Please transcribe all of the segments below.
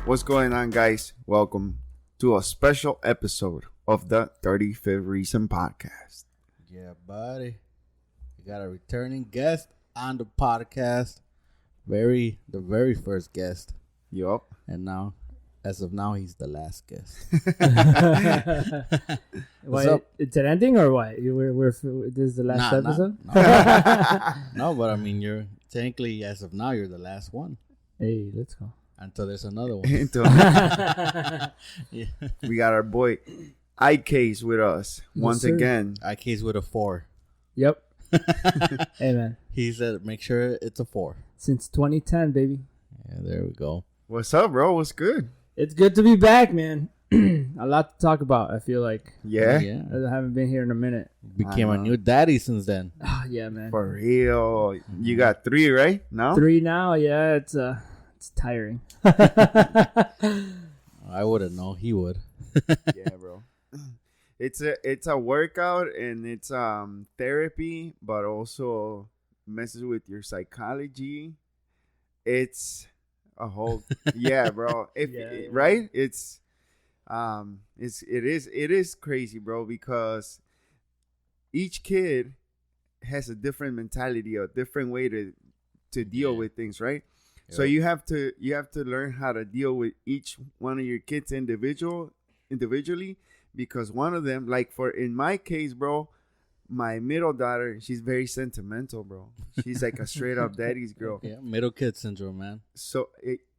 What's going on, guys? Welcome to a special episode of the 35th Reason Podcast. Yeah, buddy. We got a returning guest on the podcast. The very first guest. Yup. And now, as of now, he's the last guest. What's up? It's an ending or what? This is the last episode? No, but I mean, you're technically, as of now, you're the last one. Hey, let's go. Until there's another one. Yeah. We got our boy IK's with us once again. IK's with a 4. Yep. Hey, man. He said, make sure it's a 4. Since 2010, baby. Yeah, there we go. What's up, bro? What's good? It's good to be back, man. A lot to talk about, I feel like. Yeah? I haven't been here in a minute. Became a new daddy since then. Oh, yeah, man. For real. You got 3, right? No? 3 now, yeah. It's tiring. I wouldn't know. He would. Yeah, bro. It's a workout and it's therapy, but also messes with your psychology. It's a whole bro. Right? It is crazy, bro, because each kid has a different mentality, a different way to deal with things, right? Yep. So you have to learn how to deal with each one of your kids individually, because one of them, like in my case, bro, my middle daughter, she's very sentimental, bro. She's like a straight up daddy's girl. Yeah, middle kid syndrome, man. So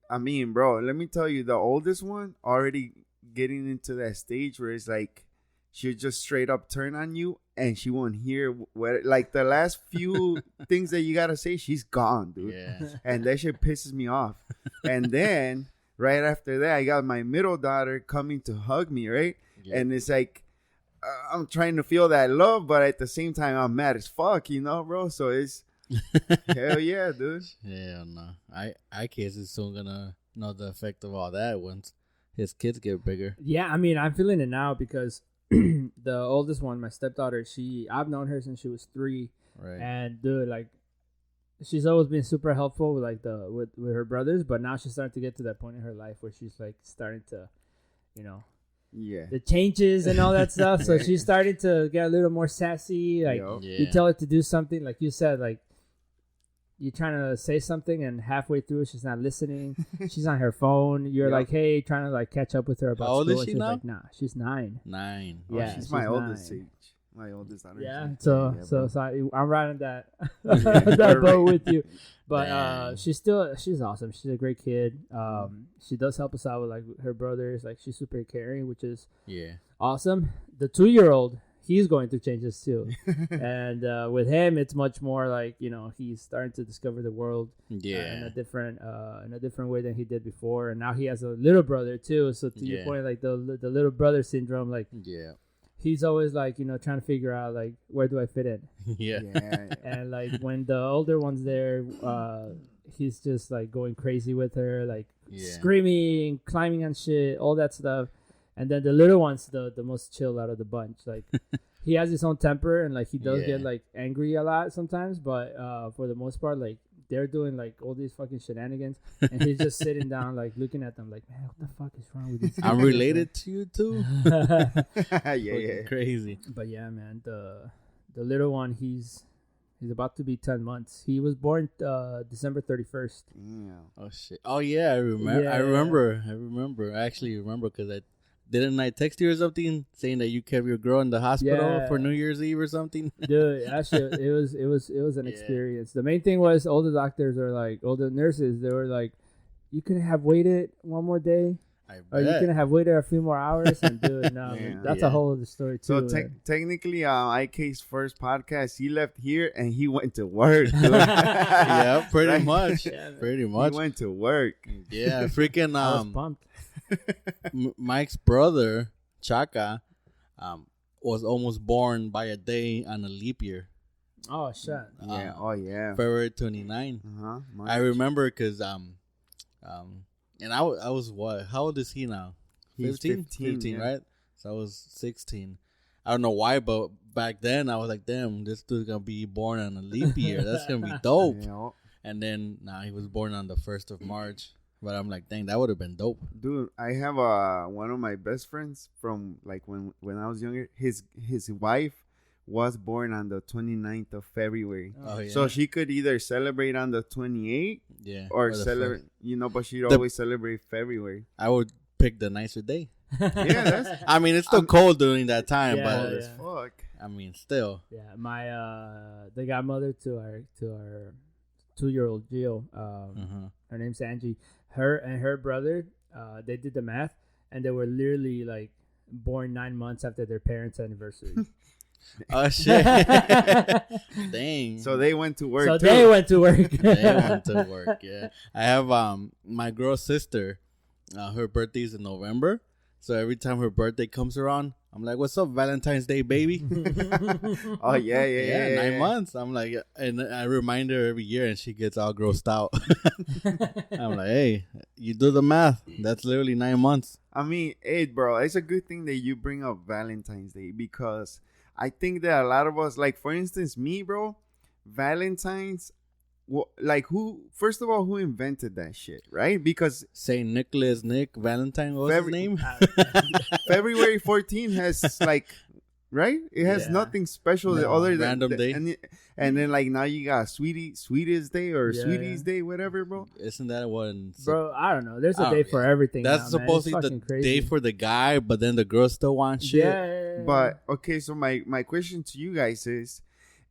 bro, let me tell you, the oldest one already getting into that stage where it's like she'll just straight up turn on you and she won't hear what, like, the last few things that you gotta say, she's gone, dude. Yeah. And that shit pisses me off. And then right after that, I got my middle daughter coming to hug me, right? Yeah. And it's like I'm trying to feel that love, but at the same time I'm mad as fuck, bro. So it's hell yeah, dude. Yeah, no. IK is soon gonna know the effect of all that once his kids get bigger. Yeah, I mean, I'm feeling it now because the oldest one, my stepdaughter, I've known her since she was 3. Right. And dude, like, she's always been super helpful with with her brothers, but now she's starting to get to that point in her life where she's like starting to, the changes and all that stuff. So she's starting to get a little more sassy. Like, you tell her to do something, like you said, like, you're trying to say something and halfway through she's not listening. She's on her phone. You're like, hey, trying to like catch up with her about How old school. is she she's now? like, nah, she's 9. 9. Yeah, she's my oldest age. My oldest daughter. Yeah, so I'm riding that that boat with you. But she's awesome. She's a great kid. She does help us out with like her brothers. Like, she's super caring, which is awesome. The 2-year-old, he's going through changes too. And with him, it's much more like, he's starting to discover the world in a different way than he did before. And now he has a little brother too. So to your point, like the little brother syndrome, like he's always like, trying to figure out like, where do I fit in? Yeah. And like when the older one's there, he's just like going crazy with her, like screaming, climbing on shit, all that stuff. And then the little one's the most chill out of the bunch. Like, he has his own temper and like he does get like angry a lot sometimes, but for the most part, like, they're doing like all these fucking shenanigans and he's just sitting down like looking at them like, man, what the fuck is wrong with these I'm related to you too. Yeah. Crazy. But yeah, man, the little one, he's about to be 10 months. He was born December 31st. Yeah. Oh shit. Oh yeah, I remember. I actually remember because didn't I text you or something saying that you kept your girl in the hospital for New Year's Eve or something? Dude, actually, it was an experience. The main thing was all the doctors are like, all the nurses, they were like, you couldn't have waited one more day, or you couldn't have waited a few more hours. And dude, no, that's a whole other story too. So technically, IK's first podcast, he left here and he went to work. Dude. Yeah, pretty much. Pretty much. He went to work. Yeah, freaking. I was pumped. Mike's brother Chaka was almost born by a day on a leap year. Oh shit! February 29. I remember because and I was what? How old is he now? 15, right? So I was 16. I don't know why, but back then I was like, damn, this dude's gonna be born on a leap year. That's gonna be dope. And then he was born on the 1st of March, But I'm like, dang, that would have been dope. Dude, I have one of my best friends from like when I was younger. His wife was born on the 29th of February. Oh, yeah. So she could either celebrate on the 28th or celebrate, but she'd always celebrate February. I would pick the nicer day. Yeah, I mean, it's still cold during that time, but as fuck. I mean, still. Yeah, my the godmother to our 2-year-old Gio, her name's Angie. Her and her brother, they did the math, and they were literally like born 9 months after their parents' anniversary. Oh shit! Dang. So they went to work. They went to work. Yeah. I have my girl sister. Her birthday's in November. So every time her birthday comes around, I'm like, "What's up, Valentine's Day, baby?" Oh yeah. 9 months. I'm like, and I remind her every year, and she gets all grossed out. I'm like, "Hey, you do the math. That's literally 9 months." I mean, hey, bro, it's a good thing that you bring up Valentine's Day because I think that a lot of us, like for instance, me, bro, Valentine's. Well, like first of all, who invented that shit, right? Because Saint Nicholas Nick Valentine, what was his name? February 14 has like, right? It has nothing special other than random day. And then like now you got Sweetest Day or Sweeties Day, whatever, bro. Isn't that one? Bro, I don't know. There's a day for everything. That's supposed to be the day for the guy, but then the girls still want shit. Yeah. But okay, so my question to you guys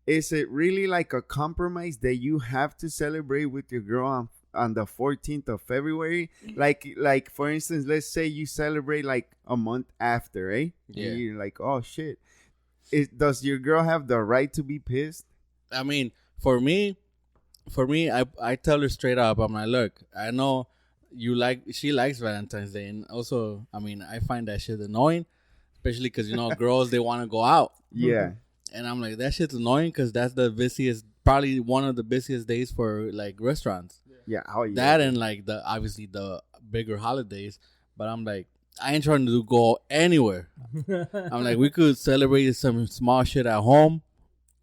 is it really like a compromise that you have to celebrate with your girl on the 14th of February? Like for instance, let's say you celebrate like a month after, right? Yeah. And you're like, oh shit. Does your girl have the right to be pissed? I mean, for me, I tell her straight up. I'm like, look, I know she likes Valentine's Day, and also, I mean, I find that shit annoying, especially because girls they want to go out. Yeah. And I'm like, that shit's annoying because that's probably one of the busiest days for like restaurants. Yeah. Oh yeah. That and like obviously the bigger holidays. But I'm like, I ain't trying to go anywhere. I'm like, we could celebrate some small shit at home,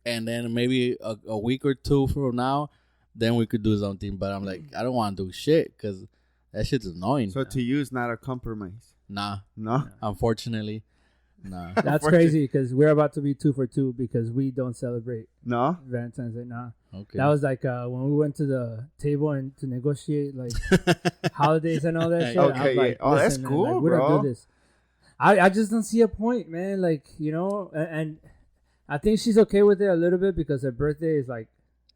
and then maybe a week or two from now, then we could do something. But I'm like, I don't want to do shit because that shit's annoying. So to you, it's not a compromise. Nah. No. Unfortunately. Nah. That's crazy because we're about to be 2 for 2 because we don't celebrate Valentine's Day. Nah. Okay. That was like when we went to the table and to negotiate like holidays and all that shit. Okay. Like, oh, that's cool, man, like, bro. we don't do this. I just don't see a point, man. Like, and I think she's okay with it a little bit because her birthday is like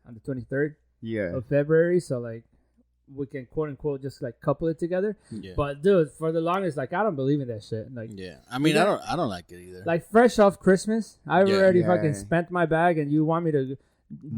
on the 23rd of February. So like, we can quote unquote just like couple it together. Yeah. But dude, for the longest, like I don't believe in that shit. Like, yeah, I mean, I don't like it either. Like fresh off Christmas, I've already fucking spent my bag, and you want me to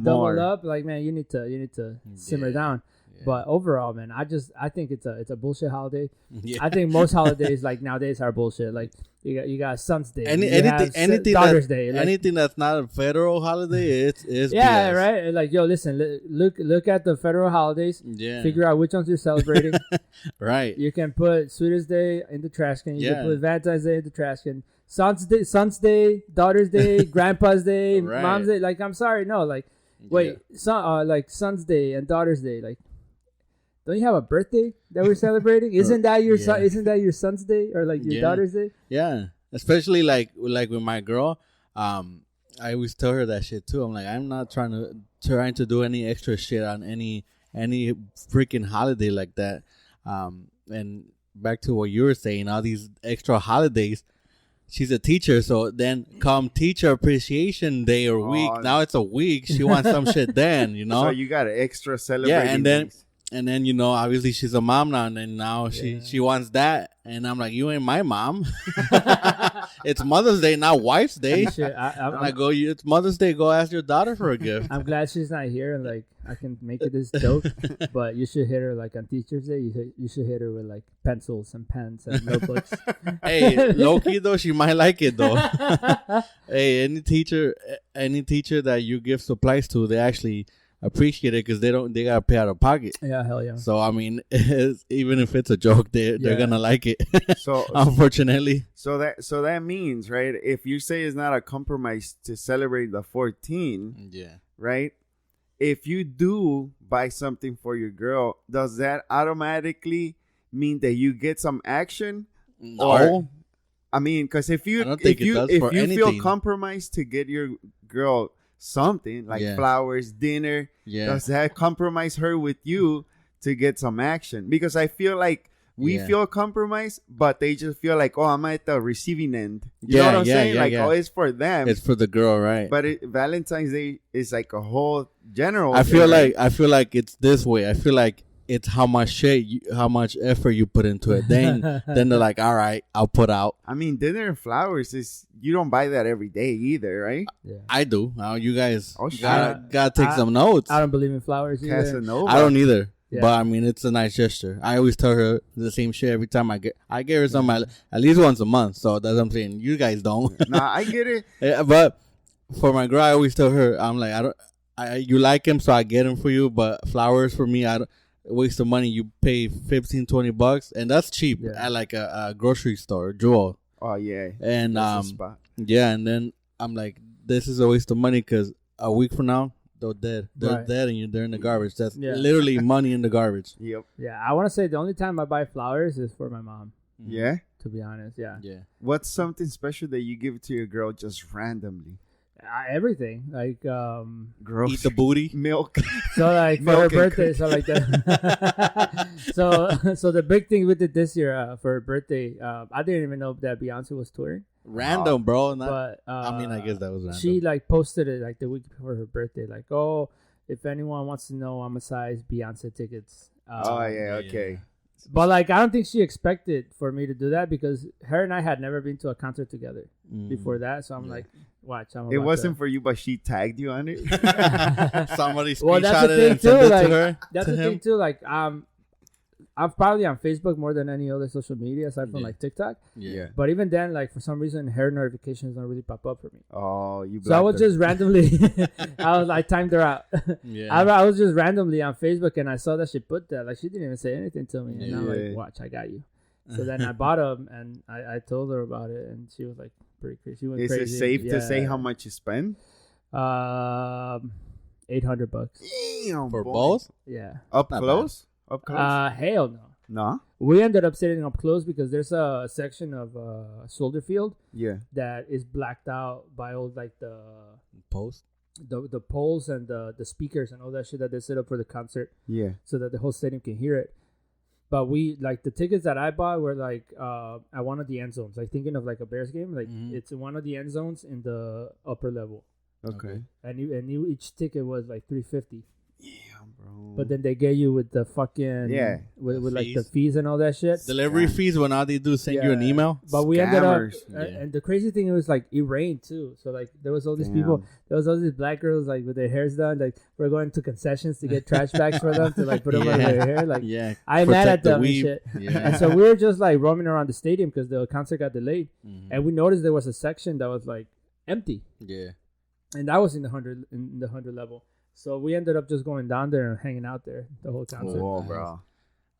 double up? Like, man, you need to simmer down. Yeah. But overall, man, I think it's a bullshit holiday. Yeah. I think most holidays like nowadays are bullshit. Like you got Son's Day, anything Daughter's Day, like, anything that's not a federal holiday, it's yeah, BS. Right. Like, yo, listen, look at the federal holidays. Yeah. Figure out which ones you're celebrating. Right. You can put Sweetest Day in the trash can. You can put Valentine's Day in the trash can. Son's Day, Daughter's Day, Grandpa's Day, Mom's Day. Like, I'm sorry, no. Like, wait, like Son's Day and Daughter's Day, like. Don't you have a birthday that we're celebrating? Isn't that your son? Isn't that your son's day or like your daughter's day? Yeah, especially like with my girl. I always tell her that shit too. I'm like, I'm not trying to do any extra shit on any freaking holiday like that. And back to what you were saying, all these extra holidays. She's a teacher, so then come Teacher Appreciation Day or week. Now it's a week. She wants some shit then, So you got an extra celebrating. Yeah, and then obviously she's a mom now, and then now she wants that, and I'm like, you ain't my mom. It's Mother's Day, not Wife's Day. It's Mother's Day. Go ask your daughter for a gift. I'm glad she's not here, and like I can make it this joke, but you should hit her like on Teacher's Day. You should hit her with like pencils and pens and notebooks. Hey, low key though, she might like it though. Hey, any teacher that you give supplies to, they actually appreciate it because they gotta pay out of pocket. Yeah, hell yeah. So I mean, even if it's a joke, they're gonna like it. So unfortunately, so that means, right, if you say it's not a compromise to celebrate the 14th, right, if you do buy something for your girl, does that automatically mean that you get some action? No. Or, I mean, because if you feel compromised to get your girl something like flowers, dinner, does that compromise her with you to get some action? Because I feel like we feel compromised, but they just feel like, oh, I'm at the receiving end. You know what I'm saying? Oh, it's for them. It's for the girl, right? But Valentine's Day is like a whole general. I feel like it's this way. I feel like it's how much effort you put into it. Then they're like, all right, I'll put out. I mean, dinner and flowers you don't buy that every day either, right? Yeah. I do. You guys gotta take some notes. I don't believe in flowers either. Casanova. I don't either. Yeah. But I mean, it's a nice gesture. I always tell her the same shit every time I get her some at least once a month. So that's what I'm saying. You guys don't. Nah, I get it. Yeah, but for my girl, I always tell her, I'm like, you like him, so I get him for you. But flowers for me, I don't waste of money. You pay $15-$20, and that's cheap at like a grocery store, Jewel. Oh yeah. And yeah, and then I'm like, this is a waste of money because a week from now, they're dead. They're dead, and they're in the garbage. That's literally money in the garbage. Yep. Yeah, I want to say the only time I buy flowers is for my mom. Yeah. To be honest, yeah. What's something special that you give to your girl just randomly? Everything like gross. Eat the booty, milk. So like for her birthday, so like that. so the big thing we did this year for her birthday, I didn't even know that Beyonce was touring. Random, bro. But I mean, I guess that was random. She like posted it like the week before her birthday, like, oh, if anyone wants to know, I'm a size Beyonce tickets. Okay. But like, I don't think she expected for me to do that because her and I had never been to a concert together before that. So I'm like, watch. It wasn't for you, but she tagged you on it. Somebody screenshotted it and sent it to her. That's the thing too. Like, I'm probably on Facebook more than any other social media aside from like TikTok. Yeah. But even then, like for some reason, her notifications don't really pop up for me. Oh, So I was just randomly, I timed her out. I was just randomly on Facebook and I saw that she put that. Like she didn't even say anything to me. And I'm like, watch, I got you. So then I bought them and I told her about it and she was like pretty crazy. She went crazy. Is it safe to say how much you spend? $800. Damn, for both? Yeah. Up close? Up close? Hell no. No? We ended up sitting up close because there's a section of Soldier Field that is blacked out by all like the posts, the poles and the speakers and all that shit that they set up for the concert. Yeah. So that the whole stadium can hear it. But we like the tickets that I bought were like at one of the end zones. Like thinking of like a Bears game, like it's in one of the end zones in the upper level. Okay. And each ticket was like $350. Yeah, bro. But then they get you with the fucking with like the fees and all that shit. Delivery fees when all they do is send you an email. But we ended up and the crazy thing was like it rained too. So like there was all these people, there was all these black girls like with their hairs done. Like we're going to concessions to get trash bags for them to like put them on their hair. Like I'm mad at them and shit. And so we were just like roaming around the stadium because the concert got delayed, and we noticed there was a section that was like empty. Yeah. And that was in the 100 level. So we ended up just going down there and hanging out there the whole concert. Whoa, bro.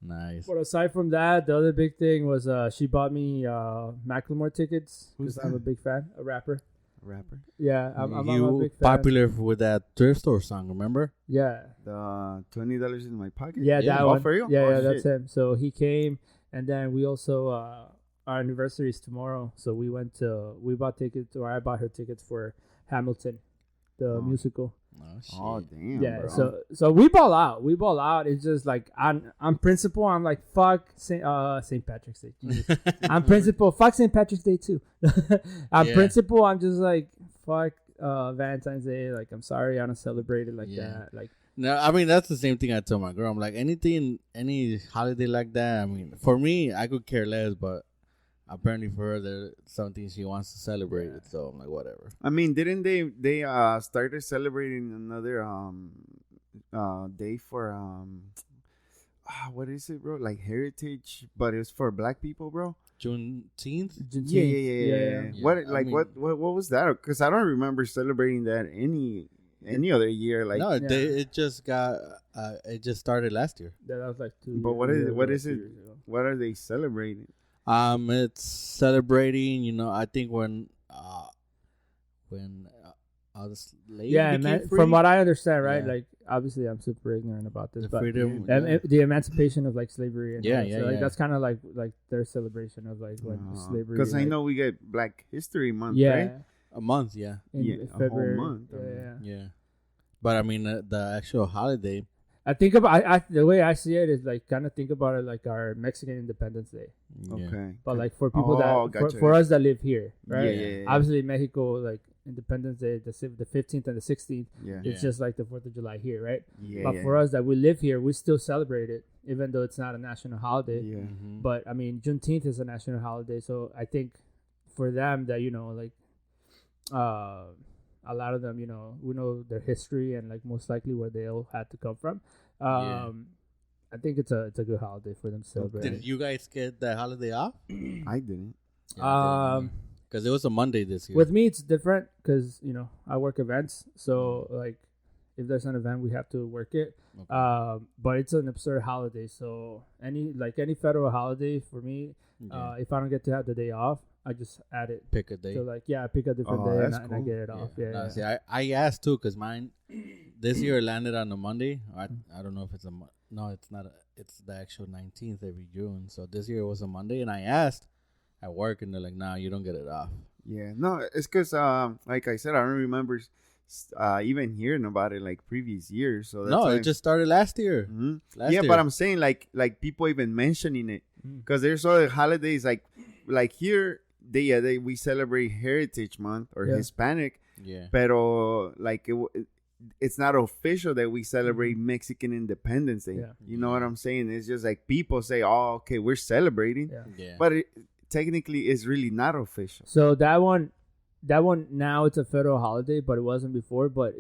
Nice. But aside from that, the other big thing was she bought me Macklemore tickets because I'm a big fan, a rapper. Yeah, I'm a big fan. Popular with that thrift store song, remember? Yeah. The $20 in my pocket? Yeah, that one. For you? Yeah, that's him. So he came, and then we also, our anniversary is tomorrow. So we bought tickets, or I bought her tickets for Hamilton, the musical. Oh damn! Yeah, bro. so we ball out. It's just like on principle, I'm like fuck St. Patrick's Day. On principle, fuck St. Patrick's Day too. On principle, I'm just like fuck Valentine's Day. Like I'm sorry, I don't celebrate it like that. Like no, I mean that's the same thing I tell my girl. I'm like any holiday like that. I mean, for me, I could care less, but apparently for her, there's something she wants to celebrate it, so I'm like, whatever. I mean, didn't they started celebrating another day for what is it, bro? Like Heritage, but it's for Black people, bro. Juneteenth? Yeah. What was that? Because I don't remember celebrating that any other year. Like no, it just started last year. Yeah, that was like 2 years. But what is it? What are they celebrating? It's celebrating, I think when how the slaves Yeah, became free. from what I understand, right? Yeah. Like, obviously, I'm super ignorant about this, but freedom, the emancipation of like slavery. And yeah. That's kind of like their celebration of like when slavery. Because I like, know we get Black History Month, yeah, right? a month, yeah. in a February. whole month. Yeah. But I mean, the actual holiday. I think about the way I see it is like kind of think about it like our Mexican Independence Day. Okay. But like for people for us that live here, right? Yeah. Obviously, Mexico, like Independence Day, the 15th and the 16th, Yeah. it's just like the 4th of July here, right? Yeah. But for us that we live here, we still celebrate it, even though it's not a national holiday. Yeah. Mm-hmm. But I mean, Juneteenth is a national holiday, so I think for them that like a lot of them, we know their history and like most likely where they all had to come from. I think it's a good holiday for them to celebrate. Did you guys get that holiday off? I didn't. Because it was a Monday this year. With me, it's different because I work events, so like if there's an event, we have to work it. Okay. But it's an absurd holiday, so any federal holiday for me, if I don't get to have the day off, I just add it. Pick a day. So like I pick a different day and I get it off. Yeah. See, I asked too because mine this year landed on a Monday. I don't know if it's no, it's not. It's the actual 19th every June. So this year it was a Monday, and I asked at work, and they're like, "Nah, you don't get it off." Yeah, no, it's because like I said, I don't remember even hearing about it like previous years. So it just started last year. Mm-hmm. Last year. But I'm saying like people even mentioning it because there's other holidays like here we celebrate Heritage Month or Hispanic. Yeah. Pero like it's not official that we celebrate Mexican Independence Day. Yeah. You know what I'm saying? It's just like people say, "Oh, okay, we're celebrating," but technically it's really not official. So that one now it's a federal holiday, but it wasn't before. But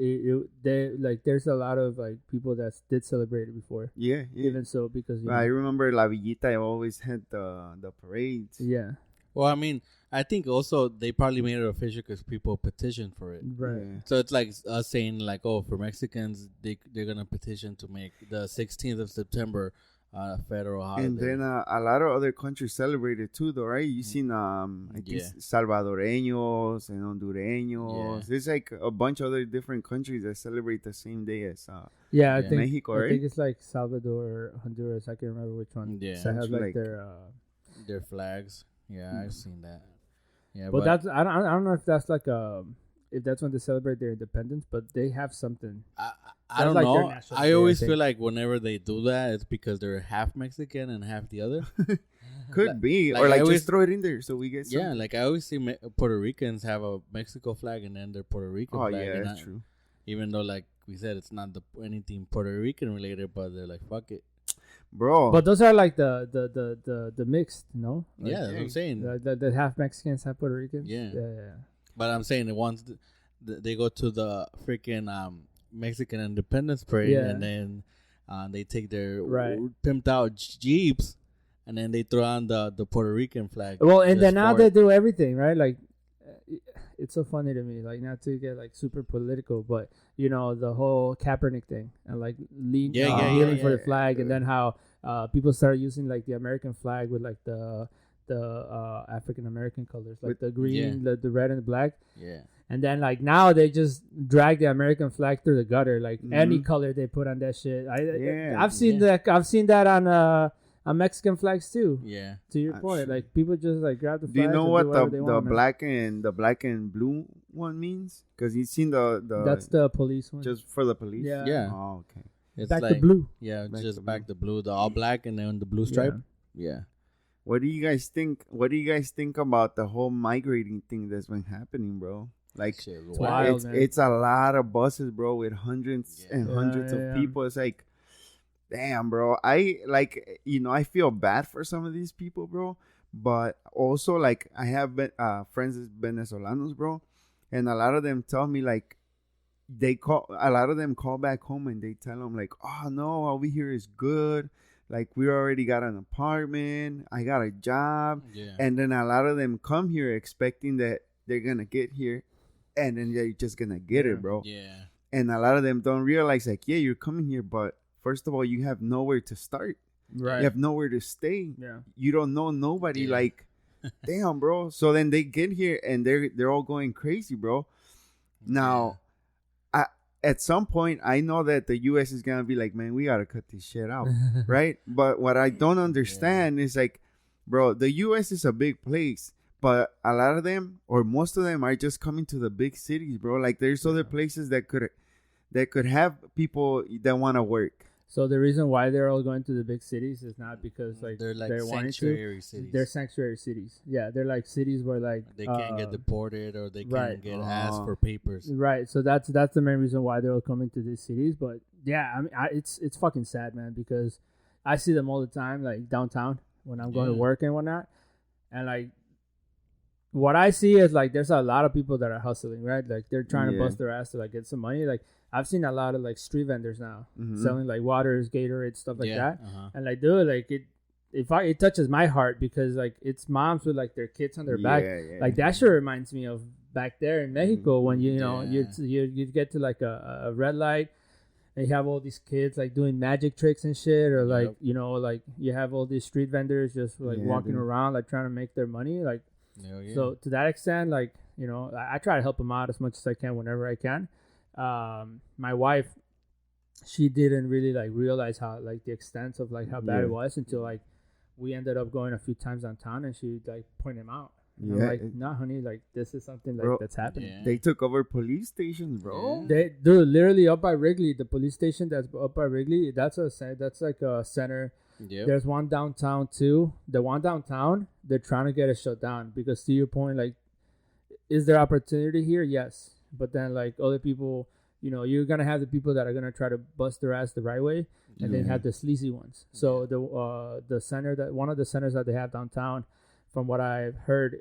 there's a lot of like people that did celebrate it before. Yeah. Even so, because I remember La Villita always had the parades. Yeah. Well, I mean, I think also they probably made it official because people petitioned for it. Right. Yeah. So it's like us saying like, oh, for Mexicans, they're gonna petition to make the 16th of September a federal holiday. And then a lot of other countries celebrate it too, though, right? You seen I think Salvadoreños and Hondureños. There's like a bunch of other different countries that celebrate the same day as I think Mexico, right? I think it's like Salvador or Honduras. I can't remember which one. Yeah. So I have like their flags. Yeah, I've seen that. Yeah, but that's I don't know if that's like if that's when they celebrate their independence, but they have something. I don't know. I always feel like whenever they do that, it's because they're half Mexican and half the other. Could be, or like just throw it in there so we get. Something. Yeah, like I always see Puerto Ricans have a Mexico flag and then their Puerto Rican flag. Oh yeah, that's true. Even though, like we said, it's not anything Puerto Rican related, but they're like, fuck it. Bro, but those are like the mixed, no? Like, yeah, that's what I'm saying. The half Mexicans, half Puerto Ricans. Yeah. But I'm saying once they go to the freaking Mexican Independence Parade, and then they take their pimped out Jeeps, and then they throw on the Puerto Rican flag. Well, and then now they do everything right, like. It's so funny to me, like not to get like super political, but the whole Kaepernick thing and like kneeling for the flag, and then how people started using like the American flag with like the African American colors, like the green, the red, and the black. Yeah. And then like now they just drag the American flag through the gutter, like any color they put on that shit. I've seen that. I've seen that on Mexican flags too. Yeah. To your point, like people just like grab the flag. Do you know what the black and blue one means? Because you've seen the that's the police one. Just for the police. Yeah. Yeah. Oh, okay. It's back the blue. Yeah, back the blue, the all black, and then the blue stripe. Yeah. What do you guys think? What do you guys think about the whole migrating thing that's been happening, bro? Like it's a lot of buses, bro, with hundreds and hundreds of people. It's like. Damn, bro. I feel bad for some of these people, bro. But also, like, I have friends as Venezolanos, bro. And a lot of them tell me, like, a lot of them call back home and they tell them, like, oh, no, over here is good. Like, we already got an apartment. I got a job. Yeah. And then a lot of them come here expecting that they're going to get here. And then they're just going to get it, bro. Yeah. And a lot of them don't realize, like, yeah, you're coming here, but first of all, you have nowhere to start. Right. You have nowhere to stay. Yeah. You don't know nobody. Yeah. Like, damn, bro. So then they get here and they're all going crazy, bro. Now, at some point, I know that the U.S. is gonna be like, man, we gotta cut this shit out, right? But what I don't understand is like, bro, the U.S. is a big place, but a lot of them, or most of them, are just coming to the big cities, bro. Like, there's other places that could have people that want to work. So the reason why they're all going to the big cities is not because like they're sanctuary cities. They're sanctuary cities. Yeah, they're like cities where like they can't get deported or they can't get asked for papers. Right. So that's the main reason why they're all coming to these cities. But yeah, I mean, it's fucking sad, man, because I see them all the time, like downtown when I'm going to work and whatnot, and like what I see is like there's a lot of people that are hustling, right? Like they're trying to bust their ass to like get some money, like. I've seen a lot of like street vendors now selling like waters, Gatorade, stuff like that. And like, dude, like it touches my heart because like it's moms with like their kids on their back. Like that sure reminds me of back there in Mexico when you know you get to like a red light and you have all these kids like doing magic tricks and shit, or like you know like you have all these street vendors just like walking around like trying to make their money. Like so to that extent, like you know I try to help them out as much as I can whenever I can. My wife, she didn't really like realize how like the extent of like how bad it was until like we ended up going a few times downtown and she like pointed him out. And I'm like, nah, honey, like this is something like that's happening. They took over police stations, bro. They dude, literally up by Wrigley, the police station that's up by Wrigley. That's like a center. There's one downtown too. The one downtown, they're trying to get it shut down because to your point, like, is there opportunity here? Yes. But then, like, other people, you know, you're going to have the people that are going to try to bust their ass the right way, and then have the sleazy ones. So the center one of the centers that they have downtown, from what I've heard,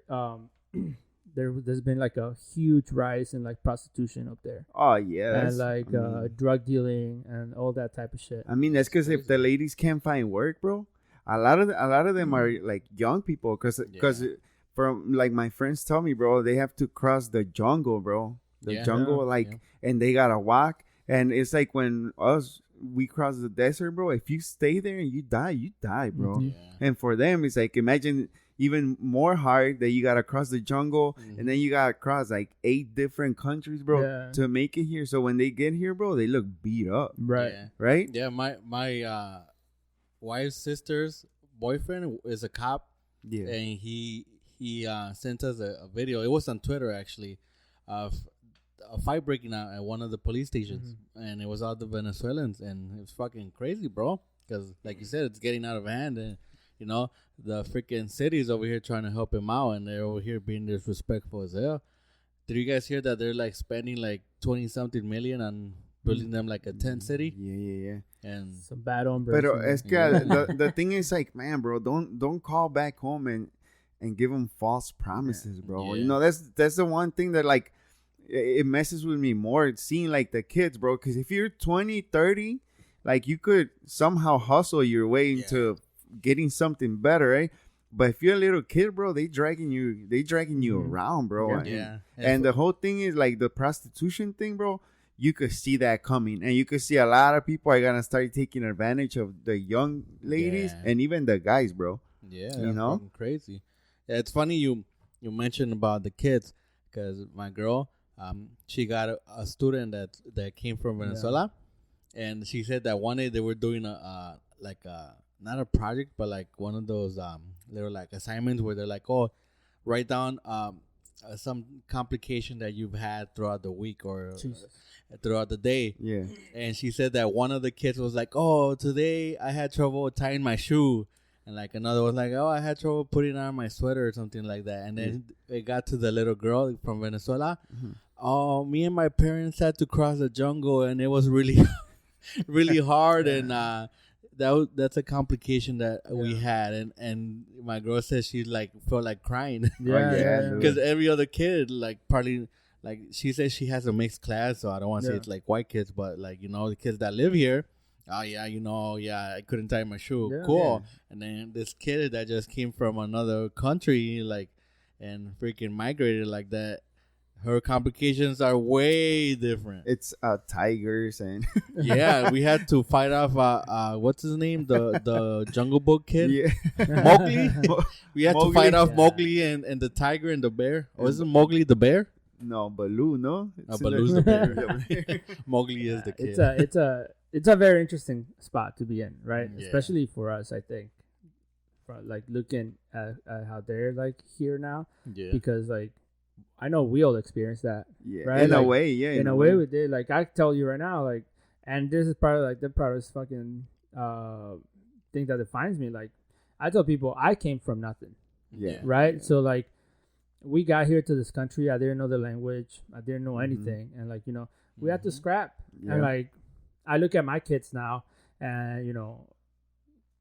there's been, like, a huge rise in, like, prostitution up there. Oh, yeah. And, like, drug dealing and all that type of shit. I mean, that's because if the ladies can't find work, bro, a lot of them are, like, young people. Because from, like, my friends tell me, bro, they have to cross the jungle, bro. And they gotta walk, and it's like when we cross the desert, bro. If you stay there and you die, bro. And for them, it's like, imagine even more hard that you gotta cross the jungle, and then you gotta cross like 8 different countries, bro, to make it here. So when they get here, bro, they look beat up, right? Yeah, my wife's sister's boyfriend is a cop, and he sent us a video. It was on Twitter actually, of a fight breaking out at one of the police stations, and it was all the Venezuelans, and it was fucking crazy, bro, because like you said, it's getting out of hand, and you know the freaking city's over here trying to help him out, and they're over here being disrespectful as hell. Did you guys hear that they're like spending like 20-something million on building them like a tent city? And some bad hombres. But es que the thing is like, man, bro, don't call back home and give them false promises, bro. You know, that's the one thing that like it messes with me more. It's seeing like the kids, bro, because if you're 20, 30, like you could somehow hustle your way into getting something better, right? But if you're a little kid, bro, they dragging you around, bro. And the whole thing is like the prostitution thing, bro. You could see that coming, and you could see a lot of people are gonna start taking advantage of the young ladies and even the guys, bro. You know, crazy. Yeah, it's funny you mentioned about the kids, because my girl, she got a student that came from Venezuela, and she said that one day they were doing a not a project, but like one of those little like assignments where they're like, oh, write down some complication that you've had throughout the week or throughout the day. And she said that one of the kids was like, oh, today I had trouble tying my shoe. And like another was like, oh, I had trouble putting on my sweater or something like that. And then it got to the little girl from Venezuela. Oh, me and my parents had to cross the jungle, and it was really, really hard. And that's a complication that we had. And my girl said she like felt like crying. Because every other kid, like probably, like she says she has a mixed class, so I don't want to say it's like white kids, but like, you know, the kids that live here. Oh, yeah, you know, I couldn't tie my shoe. Cool. And then this kid that just came from another country, like, and freaking migrated like that, her complications are way different. It's tigers and... we had to fight off, what's his name? The Jungle Book kid? Mowgli? We had to fight off Mowgli and the tiger and the bear. Or is it Mowgli the bear? No, Baloo, no? Baloo's the bear. Mowgli is the kid. It's a very interesting spot to be in, right? Yeah. Especially for us, I think. For, like, looking at how they're, like, here now. Yeah. Because, like, I know we all experienced that. Yeah. Right? In like, a way, yeah. In a way we did. Like, I tell you right now, like, and this is part of, like, the proudest fucking thing that defines me. Like, I tell people I came from nothing. Yeah. Right? So, like, we got here to this country. I didn't know the language. I didn't know anything. And, like, you know, we had to scrap. Yeah. And, like, I look at my kids now, and, you know,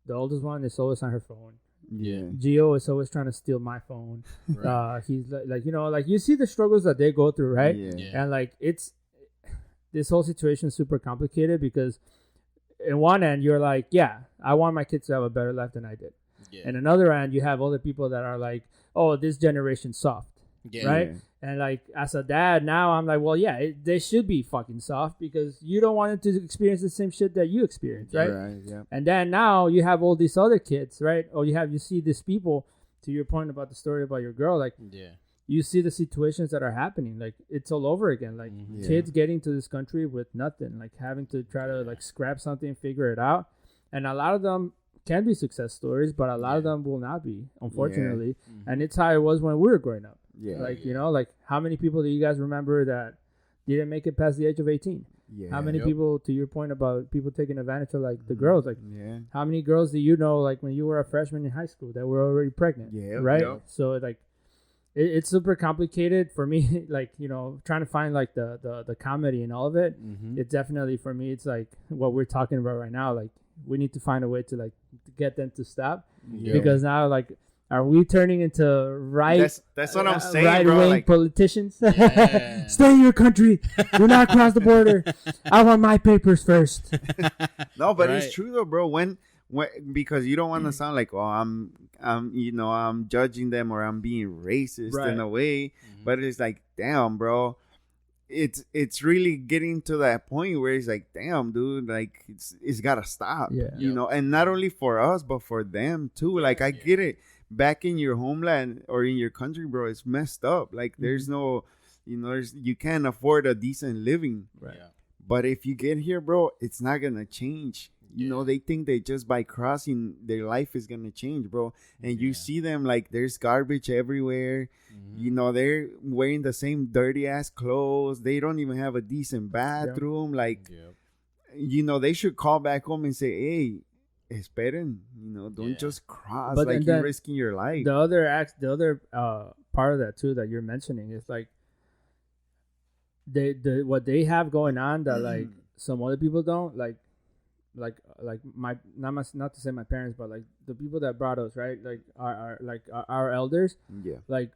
the oldest one is always on her phone. Yeah. Gio is always trying to steal my phone. Right. He's like, you know, like, you see the struggles that they go through, right? Yeah. And, like, this whole situation is super complicated because in one end, you're like, yeah, I want my kids to have a better life than I did. Yeah. And another end, you have other people that are like, oh, this generation's soft. Yeah. Right? Yeah. And, like, as a dad now, I'm like, well, yeah, they should be fucking soft because you don't want them to experience the same shit that you experienced, right? Right, yeah. And then now you have all these other kids, right? Or you see these people, to your point about the story about your girl, like, yeah, you see the situations that are happening. Like, it's all over again. Like, kids getting to this country with nothing, like, having to try to, like, scrap something, figure it out. And a lot of them can be success stories, but a lot of them will not be, unfortunately. Yeah. And it's how it was when we were growing up. Yeah. Like, you know, like, how many people do you guys remember that didn't make it past the age of 18? Yeah. How many people, to your point about people taking advantage of, like, the girls, like, how many girls do you know, like, when you were a freshman in high school that were already pregnant? Yeah. Right? Yep. So, like, it's super complicated for me, like, you know, trying to find, like, the comedy in all of it. Mm-hmm. It definitely, for me, it's like what we're talking about right now. Like, we need to find a way to, like, to get them to stop. Yep. Because now, like, are we turning into that's what I'm saying, right-wing bro, like, politicians? Yeah. Stay in your country. Do not cross the border. I want my papers first. No, but it's true though, bro. When because you don't want to sound like, oh, I'm judging them or I'm being racist in a way, but it's like, damn, bro. It's really getting to that point where it's like, damn, dude, like, it's gotta stop. Yeah. You know, and not only for us but for them too. Like, I get it. Back in your homeland or in your country, bro, it's messed up. Like, there's no, you know, you can't afford a decent living. Right. Yeah. But if you get here, bro, it's not gonna change. You know, they think they just by crossing their life is gonna change, bro. And you see them, like, there's garbage everywhere. You know, they're wearing the same dirty ass clothes. They don't even have a decent bathroom. Like, you know, they should call back home and say, hey, esperen, you know, don't just cross. But like, you're risking your life. The other part of that too that you're mentioning is, like, what they have going on that like some other people don't, like my not to say my parents, but, like, the people that brought us, right, like our elders, like,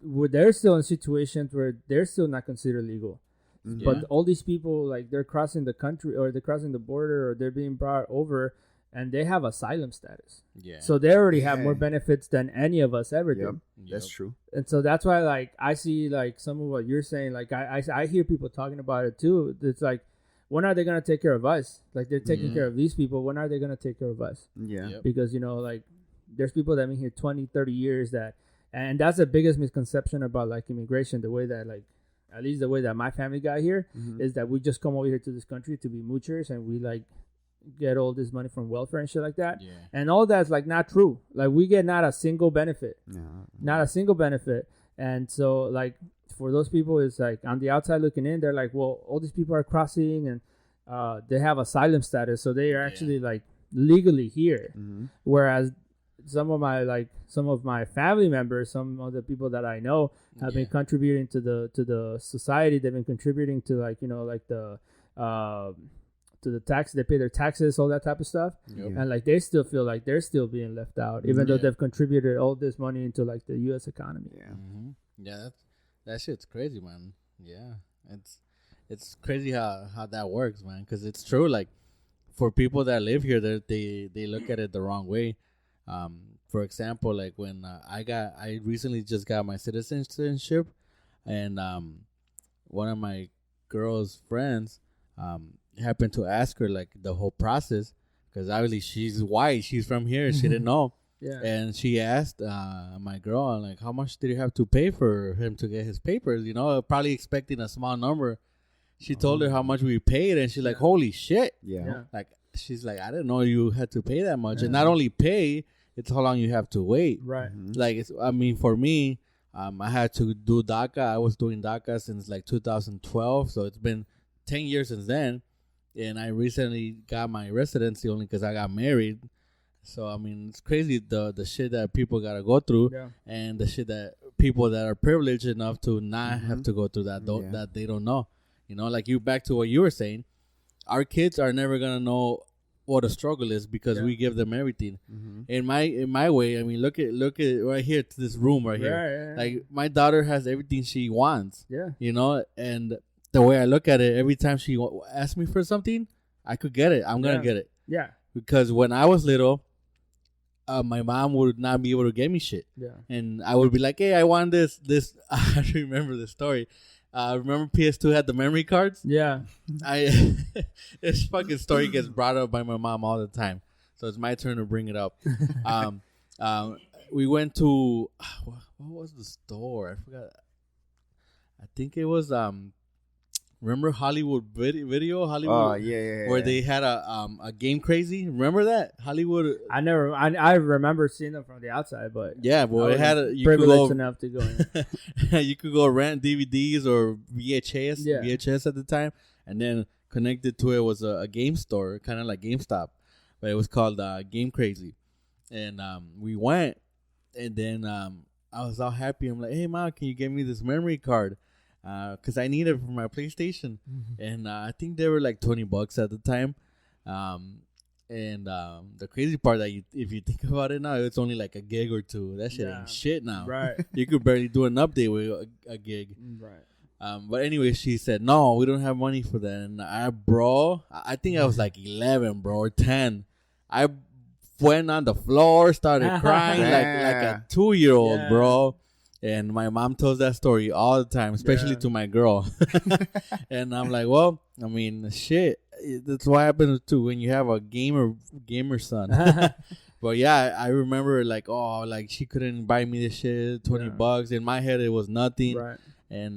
they're still in situations where they're still not considered legal. But all these people, like, they're crossing the country or they're crossing the border or they're being brought over and they have asylum status. Yeah. So they already have more benefits than any of us ever did. Yep. That's true. And so that's why, like, I see, like, some of what you're saying, like, I hear people talking about it too. It's like, when are they going to take care of us? Like, they're taking care of these people. When are they going to take care of us? Yeah. Yep. Because, you know, like, there's people that have been here 20, 30 years and that's the biggest misconception about, like, immigration, the way that, like, at least the way that my family got here is that we just come over here to this country to be moochers and we, like, get all this money from welfare and shit like that. Yeah. And all that's, like, not true. Like, we get not a single benefit. Not a single benefit. And so, like, for those people, it's like, on the outside looking in, they're like, well, all these people are crossing and they have asylum status. So they are actually, like, legally here. Whereas some of my family members, some of the people that I know have been contributing to the society. They've been contributing to, like, you know, like, the to the tax, they pay their taxes, all that type of stuff. And, like, they still feel like they're still being left out, even though they've contributed all this money into, like, the U.S. economy. That shit's crazy, man. Yeah, it's crazy how that works, man, because it's true. Like, for people that live here, they look at it the wrong way. For example, like, when I recently just got my citizenship, and one of my girl's friends happened to ask her, like, the whole process, because obviously she's white, she's from here, she didn't know. Yeah. And she asked my girl, like, how much did you have to pay for him to get his papers? You know, probably expecting a small number. She told her how much we paid, and she's like, holy shit. Yeah. Like, she's like, I didn't know you had to pay that much. And not only pay, it's how long you have to wait. Right. Like, for me, I had to do DACA. I was doing DACA since like 2012. So it's been 10 years since then. And I recently got my residency only because I got married. So, I mean, it's crazy the shit that people got to go through and the shit that people that are privileged enough to not have to go through that they don't know. You know, like back to what you were saying, our kids are never going to know what a struggle is because we give them everything. In my way, I mean, look at right here to this room right here. Yeah. Like, my daughter has everything she wants. Yeah. You know, and the way I look at it, every time she asks me for something, I could get it. I'm going to get it. Yeah. Because when I was little, my mom would not be able to get me shit. Yeah. And I would be like, hey, I want this. I remember the story. Remember PS2 had the memory cards? Yeah. This fucking story gets brought up by my mom all the time. So it's my turn to bring it up. We went to, what was the store? I forgot. I think it was, remember Hollywood Video? Hollywood? Where they had a Game Crazy. Remember that? Hollywood. I remember seeing them from the outside, but yeah, boy, it had privileged enough to go in. You could go rent DVDs or VHS at the time, and then connected to it was a game store, kind of like GameStop, but it was called Game Crazy, and we went, and then I was all happy. I'm like, hey, Mom, can you get me this memory card? Because I need it for my PlayStation. And I think they were like $20 at the time. And the crazy part that if you think about it now, it's only like a gig or two. That shit ain't shit now. Right. You could barely do an update with a gig. Right. But anyway, she said, no, we don't have money for that. And I think I was like 11, bro, or 10. I went on the floor, started crying like a 2-year-old, bro. And my mom tells that story all the time, especially to my girl. And I'm like, well, I mean, shit. That's what happens too when you have a gamer son. But yeah, I remember like, oh, like she couldn't buy me this shit, $20. In my head, it was nothing. Right. And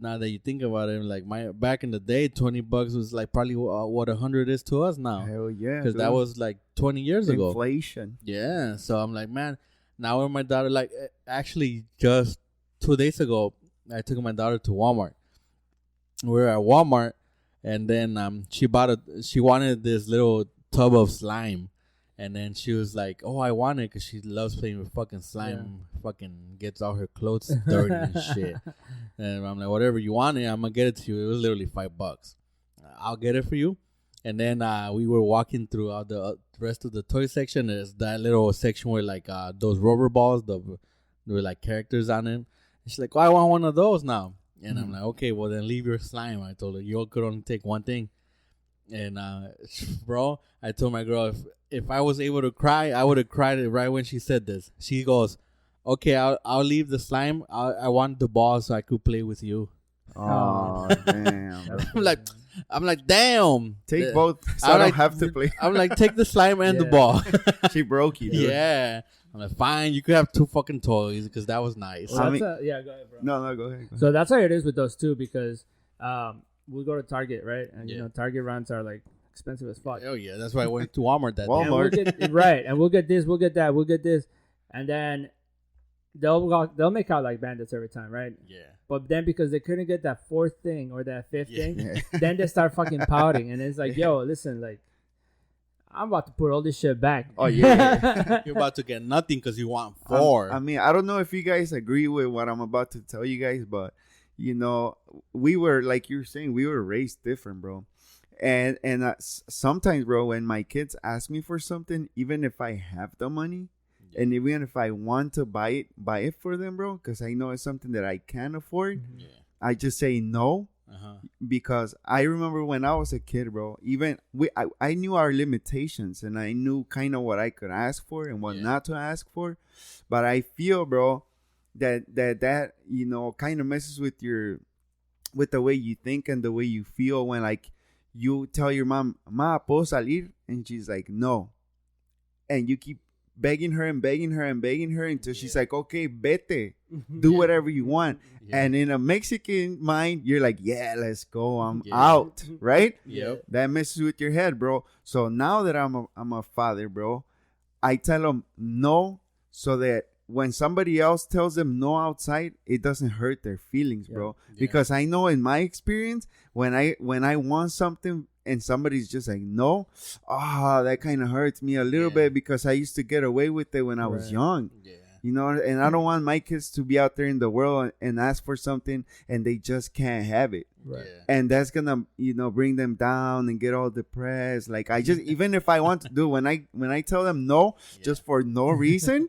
now that you think about it, like back in the day, $20 was like probably what 100 is to us now. Hell yeah, because that was like 20 years ago. Inflation. Yeah. So I'm like, man. Now with my daughter, like actually just 2 days ago, I took my daughter to Walmart. We were at Walmart, and then she wanted this little tub of slime, and then she was like, "Oh, I want it," because she loves playing with fucking slime. Fucking gets all her clothes dirty and shit. And I'm like, "Whatever you want it, I'm gonna get it to you." It was literally $5. I'll get it for you. And then we were walking through the rest of the toy section. There's that little section where like those rubber balls, there were like characters on them. And she's like, "Oh, I want one of those now." And I'm like, "Okay, well then leave your slime." I told her, "You could only take one thing." And bro, I told my girl if I was able to cry, I would have cried it right when she said this. She goes, "Okay, I'll leave the slime. I want the ball so I could play with you." Oh damn! I'm like, damn. Take both, so I don't have to play. I'm like, take the slime and the ball. She broke you, dude. Yeah. I'm like, fine, you could have 2 fucking toys because that was nice. Well, go ahead, bro. No, go ahead. So that's how it is with those two because we go to Target, right? And you know, Target runs are like expensive as fuck. Oh yeah, that's why I went to Walmart that day. Right, and we'll get this, we'll get that, we'll get this, and then they'll make out like bandits every time, right? Yeah. But then because they couldn't get that 4th thing or that 5th thing, then they start fucking pouting. And it's like, yo, listen, like, I'm about to put all this shit back. Oh, yeah. You're about to get nothing because you want 4. I mean, I don't know if you guys agree with what I'm about to tell you guys, but, you know, we were, like you were saying, we were raised different, bro. And sometimes, bro, when my kids ask me for something, even if I have the money, and even if I want to buy it for them, bro, because I know it's something that I can't afford, I just say no. Because I remember when I was a kid, bro, even I knew our limitations and I knew kind of what I could ask for and what not to ask for. But I feel, bro, that you know kind of messes with the way you think and the way you feel when like you tell your mom, "Ma, ¿puedo salir?" And she's like, "No," and you keep begging her until she's like, okay, vete, do whatever you want. And in a Mexican mind, you're like, yeah, let's go, I'm out, right? Yep. That messes with your head, bro. So now that I'm a father, bro, I tell them no, so that when somebody else tells them no outside, it doesn't hurt their feelings, bro. Because I know in my experience, when I want something and somebody's just like, no, that kind of hurts me a little bit, because I used to get away with it when I was young. You know, and I don't want my kids to be out there in the world and ask for something and they just can't have it. And that's gonna, you know, bring them down and get all depressed. Like, I just, even if I want to do, when I tell them no, just for no reason,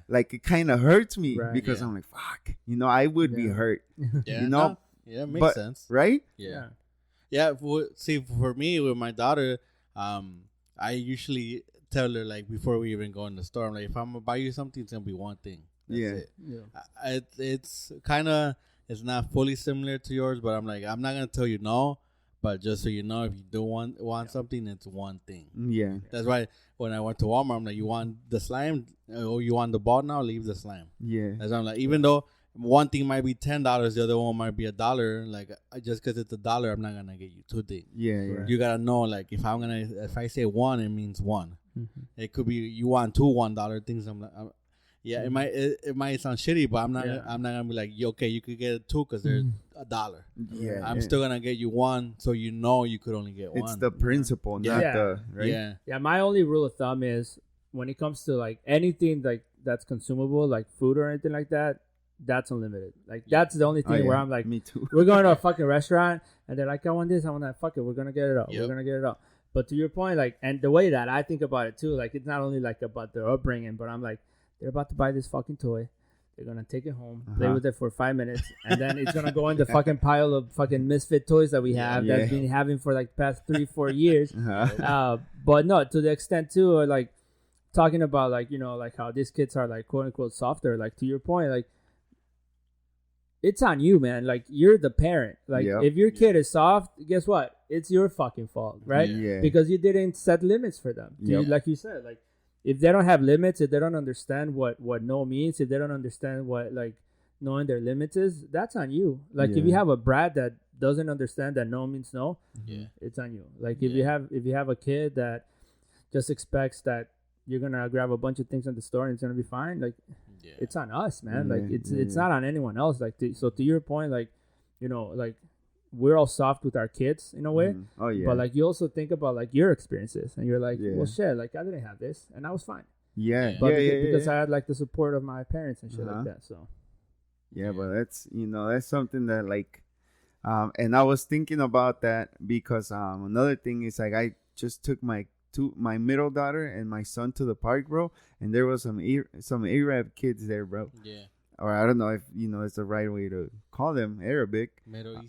like, it kind of hurts me, because I'm like, fuck, you know, I would be hurt. You know? It makes sense. Right? Yeah. See, for me, with my daughter, I usually tell her, like, before we even go in the store, I'm like, if I'm gonna buy you something, it's gonna be one thing. That's it. It's kind of, it's not fully similar to yours, but I'm like, I'm not gonna tell you no, but just so you know, if you do want something, it's one thing. That's why when I went to Walmart, I'm like, you want the slime, or you want the ball now? Leave the slime. That's why I'm like, even though one thing might be $10, the other one might be $1. Like, just because it's $1, I'm not gonna get you two things. You gotta know, like, if I say one, it means one. It could be you want two $1 things. I'm like, it might sound shitty, but I'm not gonna be like, okay, you could get two because they're $1. I'm still gonna get you one, so you know you could only get one. It's the principle, not the right. My only rule of thumb is, when it comes to, like, anything like that's consumable, like food or anything like that, that's unlimited. Like, that's the only thing where I'm like, me too. We're going to a fucking restaurant and they're like, I want this, I want that. Fuck it, we're gonna get it all. We're gonna get it all. But to your point, like, and the way that I think about it too, like, it's not only like about their upbringing, but I'm like, they're about to buy this fucking toy. They're gonna take it home, play with it for 5 minutes, and then it's gonna go in the fucking pile of fucking misfit toys that we have that's been having for like past 3-4 years. But no, to the extent too, or like talking about, like, you know, like how these kids are, like, quote unquote softer. Like, to your point, like, it's on you, man. Like, you're the parent. Like, if your kid is soft, guess what? It's your fucking fault, right? Because you didn't set limits for them. Like you said, like, if they don't have limits, if they don't understand what no means, if they don't understand what, like, knowing their limits is, that's on you. Like, if you have a brat that doesn't understand that no means no, it's on you. Like, if you have a kid that just expects that you're gonna grab a bunch of things in the store and it's gonna be fine, like, it's on us, man. Like, it's not on anyone else. Like, so to your point, like, you know, like, we're all soft with our kids in a way. But, like, you also think about, like, your experiences, and you're like, well, shit, like, I didn't have this and I was fine. Because I had, like, the support of my parents and shit like that. So but that's, you know, that's something that, like, and I was thinking about that because another thing is, like, I just took my middle daughter and my son to the park, bro, and there was some Arab kids there, bro. Or I don't know if, you know, it's the right way to call them, Arabic. Middle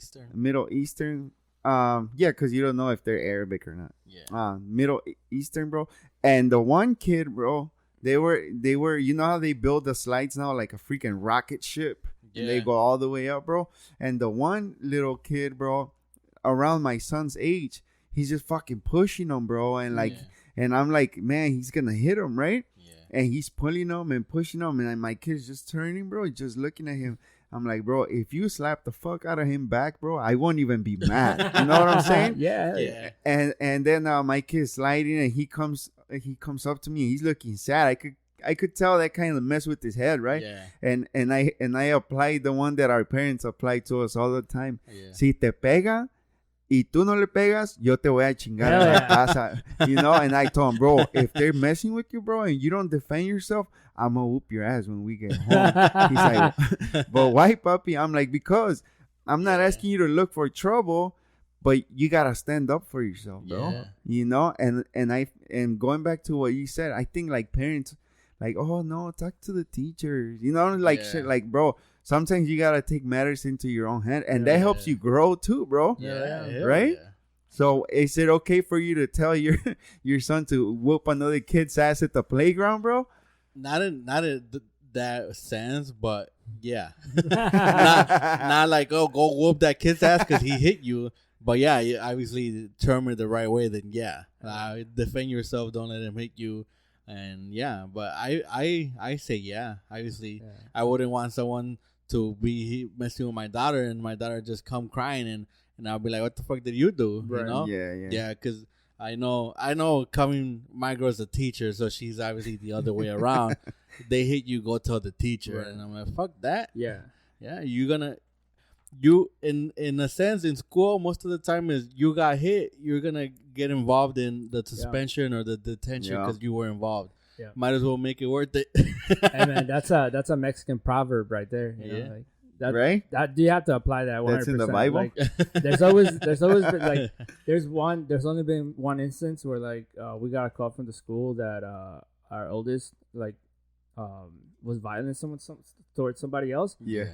Eastern. Because you don't know if they're Arabic or not. Middle Eastern, bro. And the one kid, bro, they were, you know how they build the slides now, like a freaking rocket ship, and they go all the way up, bro. And the one little kid, bro, around my son's age, he's just fucking pushing them, bro, and like, and I'm like, man, he's gonna hit him, right? And he's pulling them and pushing them, and my kid's just turning, bro, just looking at him. I'm like, bro, if you slap the fuck out of him back, bro, I won't even be mad. You know what I'm saying? And then my kid's sliding, and he comes up to me, and he's looking sad. I could tell that kind of mess with his head, right? And I applied the one that our parents apply to us all the time. Si te pega y tú no le pegas, yo te voy a chingar en la casa. You know, and I told him, bro, if they're messing with you, bro, and you don't defend yourself, I'm going to whoop your ass when we get home. He's like, but why, puppy? I'm like, because I'm not asking you to look for trouble, but you got to stand up for yourself, bro. You know, and going back to what you said, I think, like, parents, like, oh, no, talk to the teachers. You know, like, shit, like, bro, sometimes you got to take matters into your own hand, and that helps you grow too, bro. Right? So is it okay for you to tell your son to whoop another kid's ass at the playground, bro? Not in that sense, but yeah. not like, oh, go whoop that kid's ass because he hit you. But yeah, you obviously determine the right way, then defend yourself. Don't let him hit you. And yeah, but I say yeah. Obviously, I wouldn't want someone to be messing with my daughter and my daughter just come crying and I'll be like, what the fuck did you do? Right. You know? Yeah, because I know coming, my girl's a teacher, so she's obviously the other way around. They hit you, go tell the teacher. Right. And I'm like, fuck that. Yeah. Yeah, in a sense, in school, most of the time is you got hit, you're going to get involved in the suspension or the detention because you were involved. Yeah. Might as well make it worth it. Hey man, that's a Mexican proverb right there. You know, like that, right? That you have to apply that 100%. That's in the Bible. Like, there's always been, like there's only been one instance where like we got a call from the school that our oldest like was violent towards somebody else. Yeah.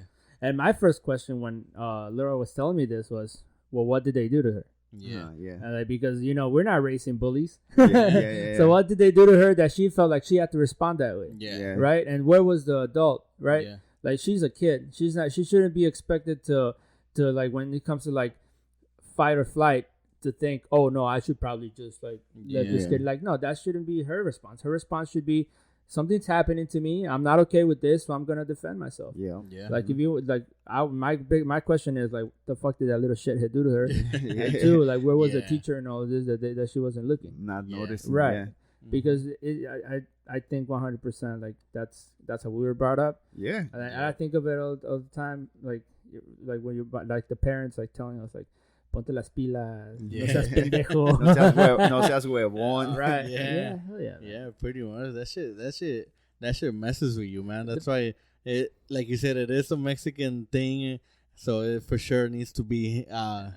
And my first question when Laura was telling me this was, well, what did they do to her? Yeah. And like, because we're not raising bullies. Yeah. So what did they do to her that she felt like she had to respond that way? Yeah. Right. And where was the adult? Right. Yeah. Like she's a kid. She shouldn't be expected to like when it comes to like fight or flight to think, oh no, I should probably just like let this kid. Like no, that shouldn't be her response. Her response should be, something's happening to me. I'm not okay with this, so I'm gonna defend myself. Yeah. Like if you like, my question is like, the fuck did that little shithead do to her? And two, like where was the teacher and all of this that she wasn't looking, not noticing, right? Yeah. Because I think 100% like that's how we were brought up. Yeah. And I think of it all the time, like when you're like the parents like telling us like, ponte las pilas, no seas pendejo, no seas huevón. Right. Yeah, pretty much. That shit messes with you, man. That's why it, like you said, it is a Mexican thing, so it for sure needs to be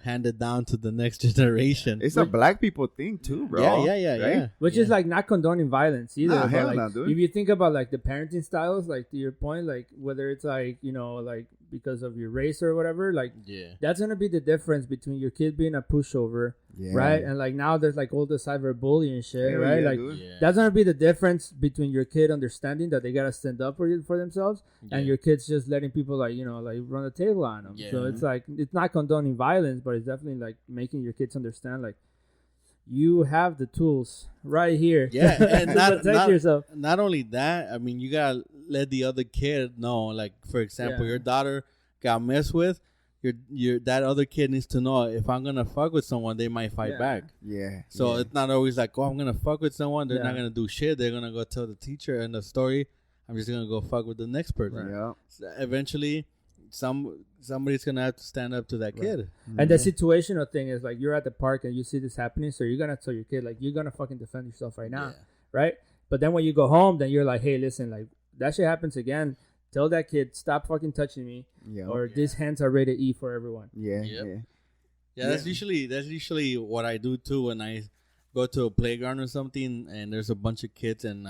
handed down to the next generation. It's a black people thing too, bro. Yeah. Which is like not condoning violence either. Nah, hell like, no, dude. if you think about like the parenting styles, like to your point, like whether it's like like because of your race or whatever, like that's gonna be the difference between your kid being a pushover, right? And like now there's like all the cyberbullying shit, right? Like that's gonna be the difference between your kid understanding that they gotta stand up for themselves and your kids just letting people like like run the table on them. So it's like, it's not condoning violence, but it's definitely like making your kids understand like, you have the tools right here. Yeah, and protect yourself. Not only that, I mean, you gotta let the other kid know. Like, for example, your daughter got messed with. That other kid needs to know, if I'm gonna fuck with someone, they might fight back. Yeah. So it's not always like, oh, I'm gonna fuck with someone. They're not gonna do shit. They're gonna go tell the teacher and the story. I'm just gonna go fuck with the next person. Right. Yeah. So eventually, somebody's gonna have to stand up to that kid. Mm-hmm. And the situational thing is like, you're at the park and you see this happening, so you're gonna tell your kid like, you're gonna fucking defend yourself right now, right? But then when you go home, then you're like, hey, listen, like that shit happens again. Tell that kid, stop fucking touching me, or these hands are rated E for everyone. Yeah. That's usually what I do too when I go to a playground or something and there's a bunch of kids, and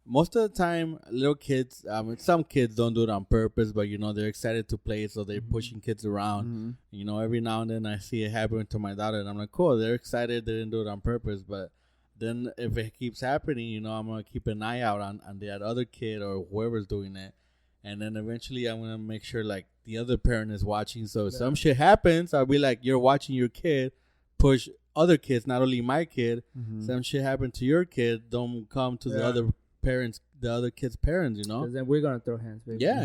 most of the time, little kids, some kids don't do it on purpose, but, they're excited to play, so they're pushing kids around. Every now and then I see it happen to my daughter, and I'm like, cool, they're excited, they didn't do it on purpose. But then if it keeps happening, I'm going to keep an eye out on that other kid or whoever's doing it. And then eventually I'm going to make sure, like, the other parent is watching. So if some shit happens, I'll be like, you're watching your kid push other kids, not only my kid. Some shit happened to your kid, don't come to the other parents, the other kids' parents, Because then we're gonna throw hands, baby. Yeah.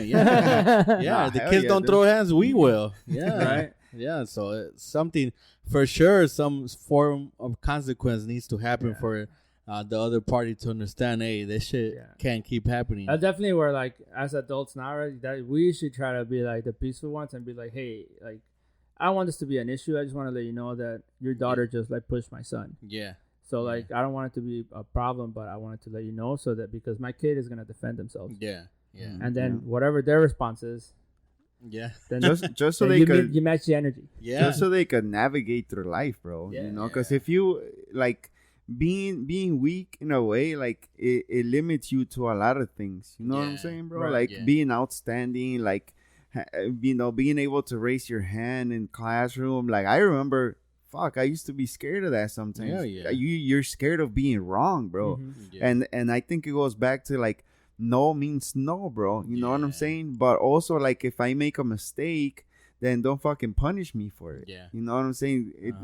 The kids don't throw hands, we will. Yeah, right. Yeah, so it's something for sure. Some form of consequence needs to happen for the other party to understand. Hey, this shit can't keep happening. That's definitely where, like, as adults now, right, that we should try to be like the peaceful ones and be like, hey, like, I don't want this to be an issue. I just want to let you know that your daughter just like pushed my son. Yeah. So, like, I don't want it to be a problem, but I wanted to let you know so that because my kid is going to defend themselves. Yeah. And then whatever their response is, then just so they could... You match the energy. Yeah. Just so they could navigate through life, bro. Because if you, like, being weak in a way, like, it limits you to a lot of things. You know what I'm saying, bro? Right. Like, being outstanding, like, being able to raise your hand in classroom. Like, I remember... Fuck, I used to be scared of that sometimes. You're scared of being wrong, bro. And I think it goes back to like, no means no, bro. You know what I'm saying? But also, like, if I make a mistake, then don't fucking punish me for it. You know what I'm saying?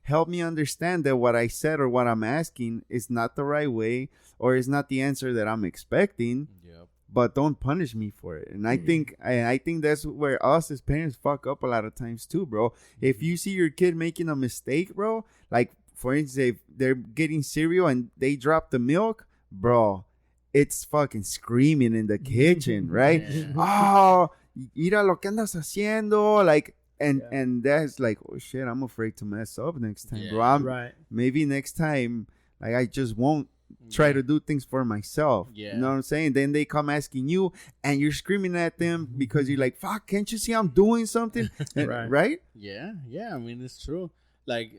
help me understand that what I said or what I'm asking is not the right way or is not the answer that I'm expecting. Yep. But don't punish me for it. And I think that's where us as parents fuck up a lot of times too, bro. If you see your kid making a mistake, bro, like for instance, if they're getting cereal and they drop the milk, bro, it's fucking screaming in the kitchen, right? Oh, mira lo que andas haciendo, like, and that's like, oh shit, I'm afraid to mess up next time, bro. Maybe next time, like, I just won't try to do things for myself. You know what I'm saying? Then they come asking you and you're screaming at them because you're like, fuck, can't you see I'm doing something? Right? Yeah. I mean, it's true. Like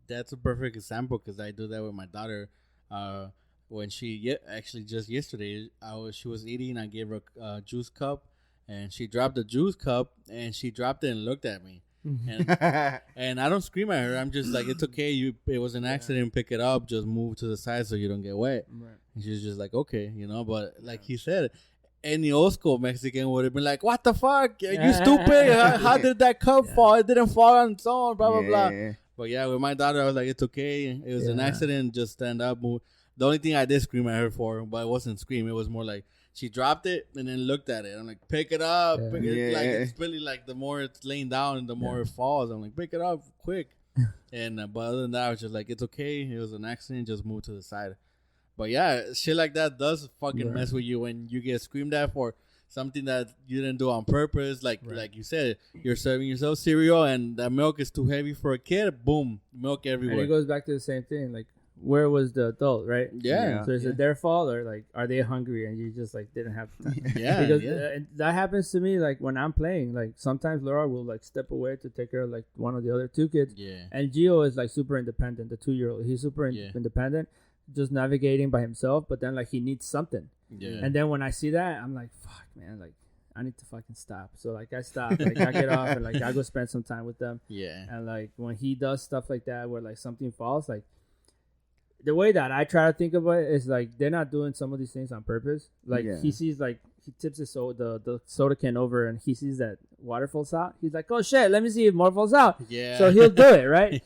that's a perfect example because I do that with my daughter. When she actually just yesterday, she was eating. I gave her a juice cup, and she dropped the juice cup, and she dropped it and looked at me. And I don't scream at her. I'm just like, it's okay. It was an accident. Pick it up. Just move to the side so you don't get wet. And she's just like, okay, But like he said, any old school Mexican would have been like, what the fuck? You stupid. How did that cup fall? It didn't fall on its own, blah, blah, blah. But yeah, with my daughter, I was like, it's okay. It was an accident. Just stand up, move. The only thing I did scream at her for, but it wasn't scream. It was more like she dropped it and then looked at it. I'm like, pick it up. Pick it. Like, it's really like the more it's laying down and the more it falls. I'm like, pick it up quick. And but other than that, I was just like, it's okay. It was an accident. Just move to the side. But yeah, shit like that does fucking mess with you when you get screamed at for something that you didn't do on purpose. Like you said, you're serving yourself cereal and that milk is too heavy for a kid. Boom, milk everywhere. And it goes back to the same thing. Like, where was the adult, right? So is it their fault or like are they hungry and you just like didn't have time? Because that happens to me like when I'm playing. Like sometimes Laura will like step away to take care of like one of the other two kids. And Gio is like super independent, the 2-year-old. He's super independent, just navigating by himself. But then like he needs something. And then when I see that, I'm like, fuck, man, like I need to fucking stop. So like I stop, like I get off and like I go spend some time with them. And like when he does stuff like that where like something falls, like the way that I try to think about it is like they're not doing some of these things on purpose. Like he sees like he tips the soda can over and he sees that water falls out. He's like, oh shit, let me see if more falls out. So he'll do it, right?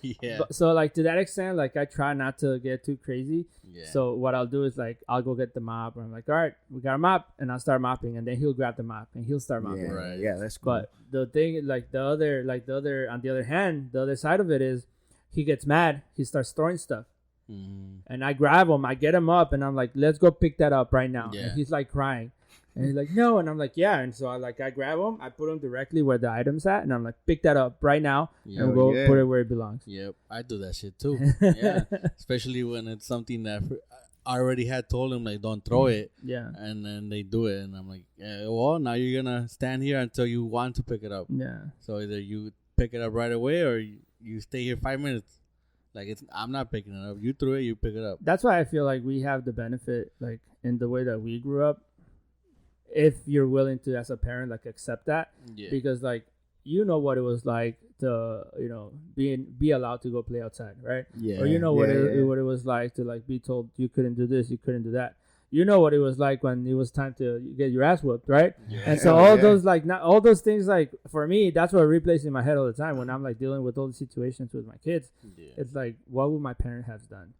So like to that extent, like I try not to get too crazy. So what I'll do is like I'll go get the mop and I'm like, all right, we got a mop, and I'll start mopping, and then he'll grab the mop and he'll start mopping. That's cool. But the thing like the other on the other hand, the other side of it is he gets mad, he starts throwing stuff. And I grab him, I get him up, and I'm like, let's go pick that up right now. And he's like crying. And he's like, no. And I'm like, yeah. And so I grab him, I put him directly where the item's at, and I'm like, pick that up right now and go put it where it belongs. I do that shit too. Especially when it's something that I already had told him, like, don't throw it. And then they do it, and I'm like, well, now you're gonna stand here until you want to pick it up. So either you pick it up right away or you stay here 5 minutes. Like, I'm not picking it up. You threw it, you pick it up. That's why I feel like we have the benefit, like, in the way that we grew up, if you're willing to, as a parent, like, accept that. Because, like, you know what it was like to, be allowed to go play outside, right? Or you know what it was like to, like, be told you couldn't do this, you couldn't do that. You know what it was like when it was time to get your ass whooped, right? And so those, like, not all those things, like, for me, that's what replays in my head all the time when I'm, like, dealing with all the situations with my kids. It's like, what would my parent have done?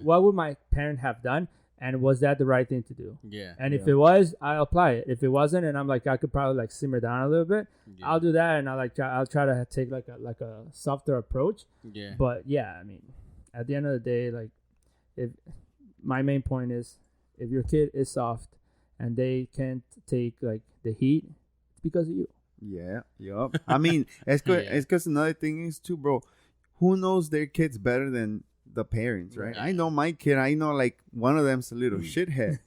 What would my parent have done? And was that the right thing to do? And if it was, I'll apply it. If it wasn't, and I'm like, I could probably like simmer down a little bit, I'll do that, and I'll try to take like a softer approach. But I mean, at the end of the day, like, if my main point is, if your kid is soft and they can't take like the heat, it's because of you. I mean, it's good. It's because another thing is too, bro. Who knows their kids better than the parents, right? I know my kid. I know like one of them's a little shithead,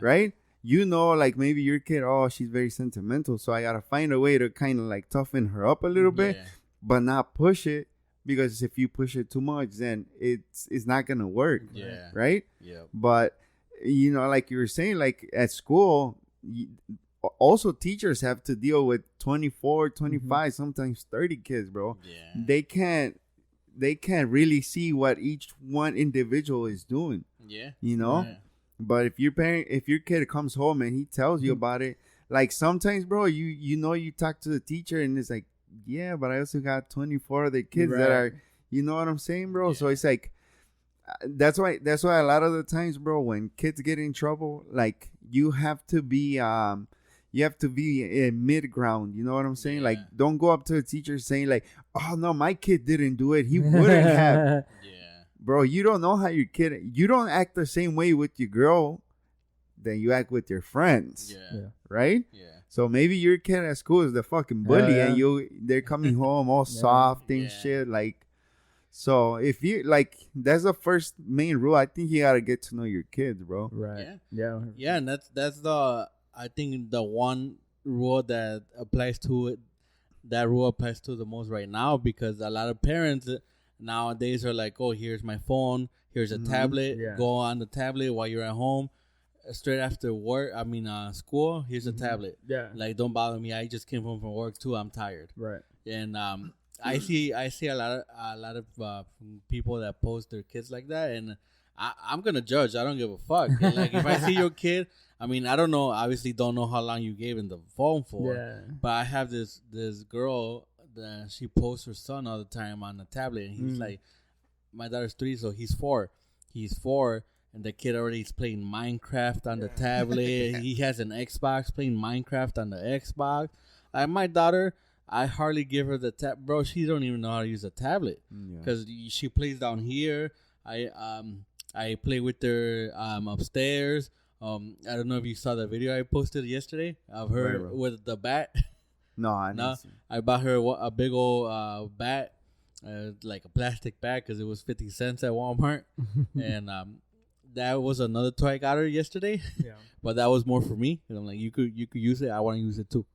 right? Like maybe your kid, she's very sentimental, so I gotta find a way to kind of like toughen her up a little bit, but not push it, because if you push it too much, then it's not gonna work, right? But like you were saying, like at school, also teachers have to deal with 24, 25, sometimes 30 kids, bro. They can't really see what each one individual is doing. But if your kid comes home and he tells you about it, like sometimes, bro, you talk to the teacher and it's like, but I also got 24 other kids that are You know what I'm saying, bro? So it's like, that's why a lot of the times, bro, when kids get in trouble, like you have to be in mid ground. You know what I'm saying? Like, don't go up to a teacher saying like, oh no, my kid didn't do it. He wouldn't have. Bro, you don't know how your kid. You don't act the same way with your girl than you act with your friends. Right? So maybe your kid at school is the fucking bully, and they're coming home all soft and shit. Like, so if you like, that's the first main rule. I think you gotta get to know your kids, bro. Right. Yeah, and that's the, I think the one rule that applies to it. That rule applies to the most right now, because a lot of parents nowadays are like, oh, here's my phone, here's a tablet, go on the tablet while you're at home. Straight after work, school, here's a tablet. Like, don't bother me. I just came home from work too. I'm tired. Right. And I see a lot of people that post their kids like that, and I'm gonna judge. I don't give a fuck. Like, if I see your kid, I mean, I don't know. Obviously, don't know how long you gave him the phone for. But I have this girl that she posts her son all the time on the tablet, and he's like, my daughter's 3, so he's 4. He's 4. And the kid already is playing Minecraft on the tablet. He has an Xbox, playing Minecraft on the Xbox. My daughter, I hardly give her the tab. Bro, she don't even know how to use a tablet. Because she plays down here. I play with her upstairs. I don't know if you saw the video I posted yesterday of her with the bat. No, I didn't see. I bought her a big old bat, like a plastic bat, because it was 50 cents at Walmart. And that was another toy I got her yesterday. But that was more for me. And I'm like, you could use it. I want to use it too.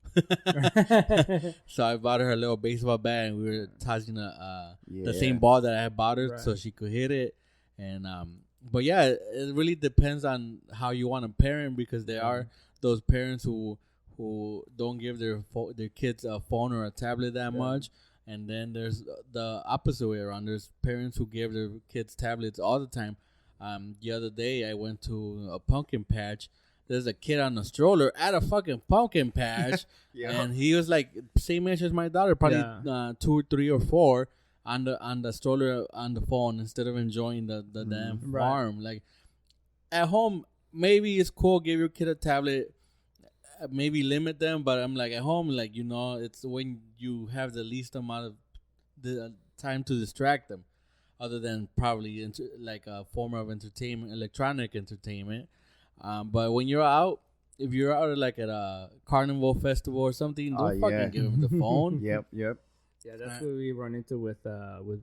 So I bought her a little baseball bat, and we were tossing the same ball that I had bought her, so she could hit it. And but yeah, it really depends on how you want to parent, because there are those parents who don't give their kids a phone or a tablet that much. And then there's the opposite way around. There's parents who give their kids tablets all the time. The other day I went to a pumpkin patch. There's a kid on a stroller at a fucking pumpkin patch, and he was like same age as my daughter, probably 2, 3, or 4, on the stroller on the phone, instead of enjoying the damn farm. Like, at home, maybe it's cool, give your kid a tablet, maybe limit them, but I'm like, at home, like, you know, it's when you have the least amount of the time to distract them, other than probably like a form of entertainment, electronic entertainment. But when you're out, if you're out like at a carnival festival or something, don't fucking give them the phone. Yep. Yeah, that's what we run into with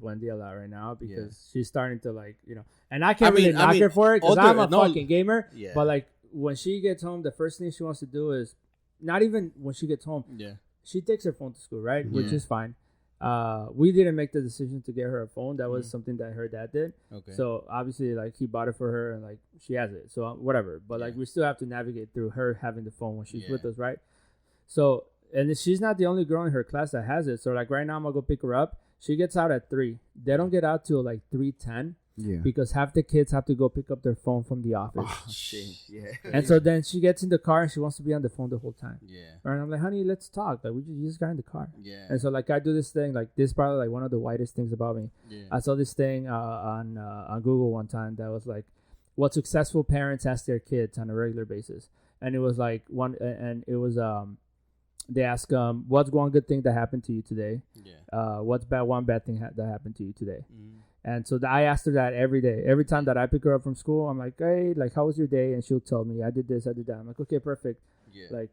Wendy a lot right now, because she's starting to, like, you know, and I can't really knock her for it, because I'm a fucking gamer. But like, when she gets home, the first thing she wants to do is, not even when she gets home, she takes her phone to school, right? Which is fine. We didn't make the decision to get her a phone. That was something that her dad did. So obviously, like, he bought it for her, and like, she has it. So whatever. But like, we still have to navigate through her having the phone when she's with us, right? So, and she's not the only girl in her class that has it. So like, right now I'm gonna go pick her up. She gets out at 3. They don't get out till like 3:10. Because half the kids have to go pick up their phone from the office. Oh, shit. And so then she gets in the car and she wants to be on the phone the whole time. And I'm like, honey, let's talk. Like, you just got in the car. And so like, I do this thing, like, this is probably like one of the whitest things about me. I saw this thing on Google one time that was like, what successful parents ask their kids on a regular basis. And it was like they ask what's one good thing that happened to you today? What's one bad thing that happened to you today? And so I asked her that every day. Every time that I pick her up from school, I'm like, hey, like, how was your day? And she'll tell me, I did this, I did that. I'm like, okay, perfect. Like,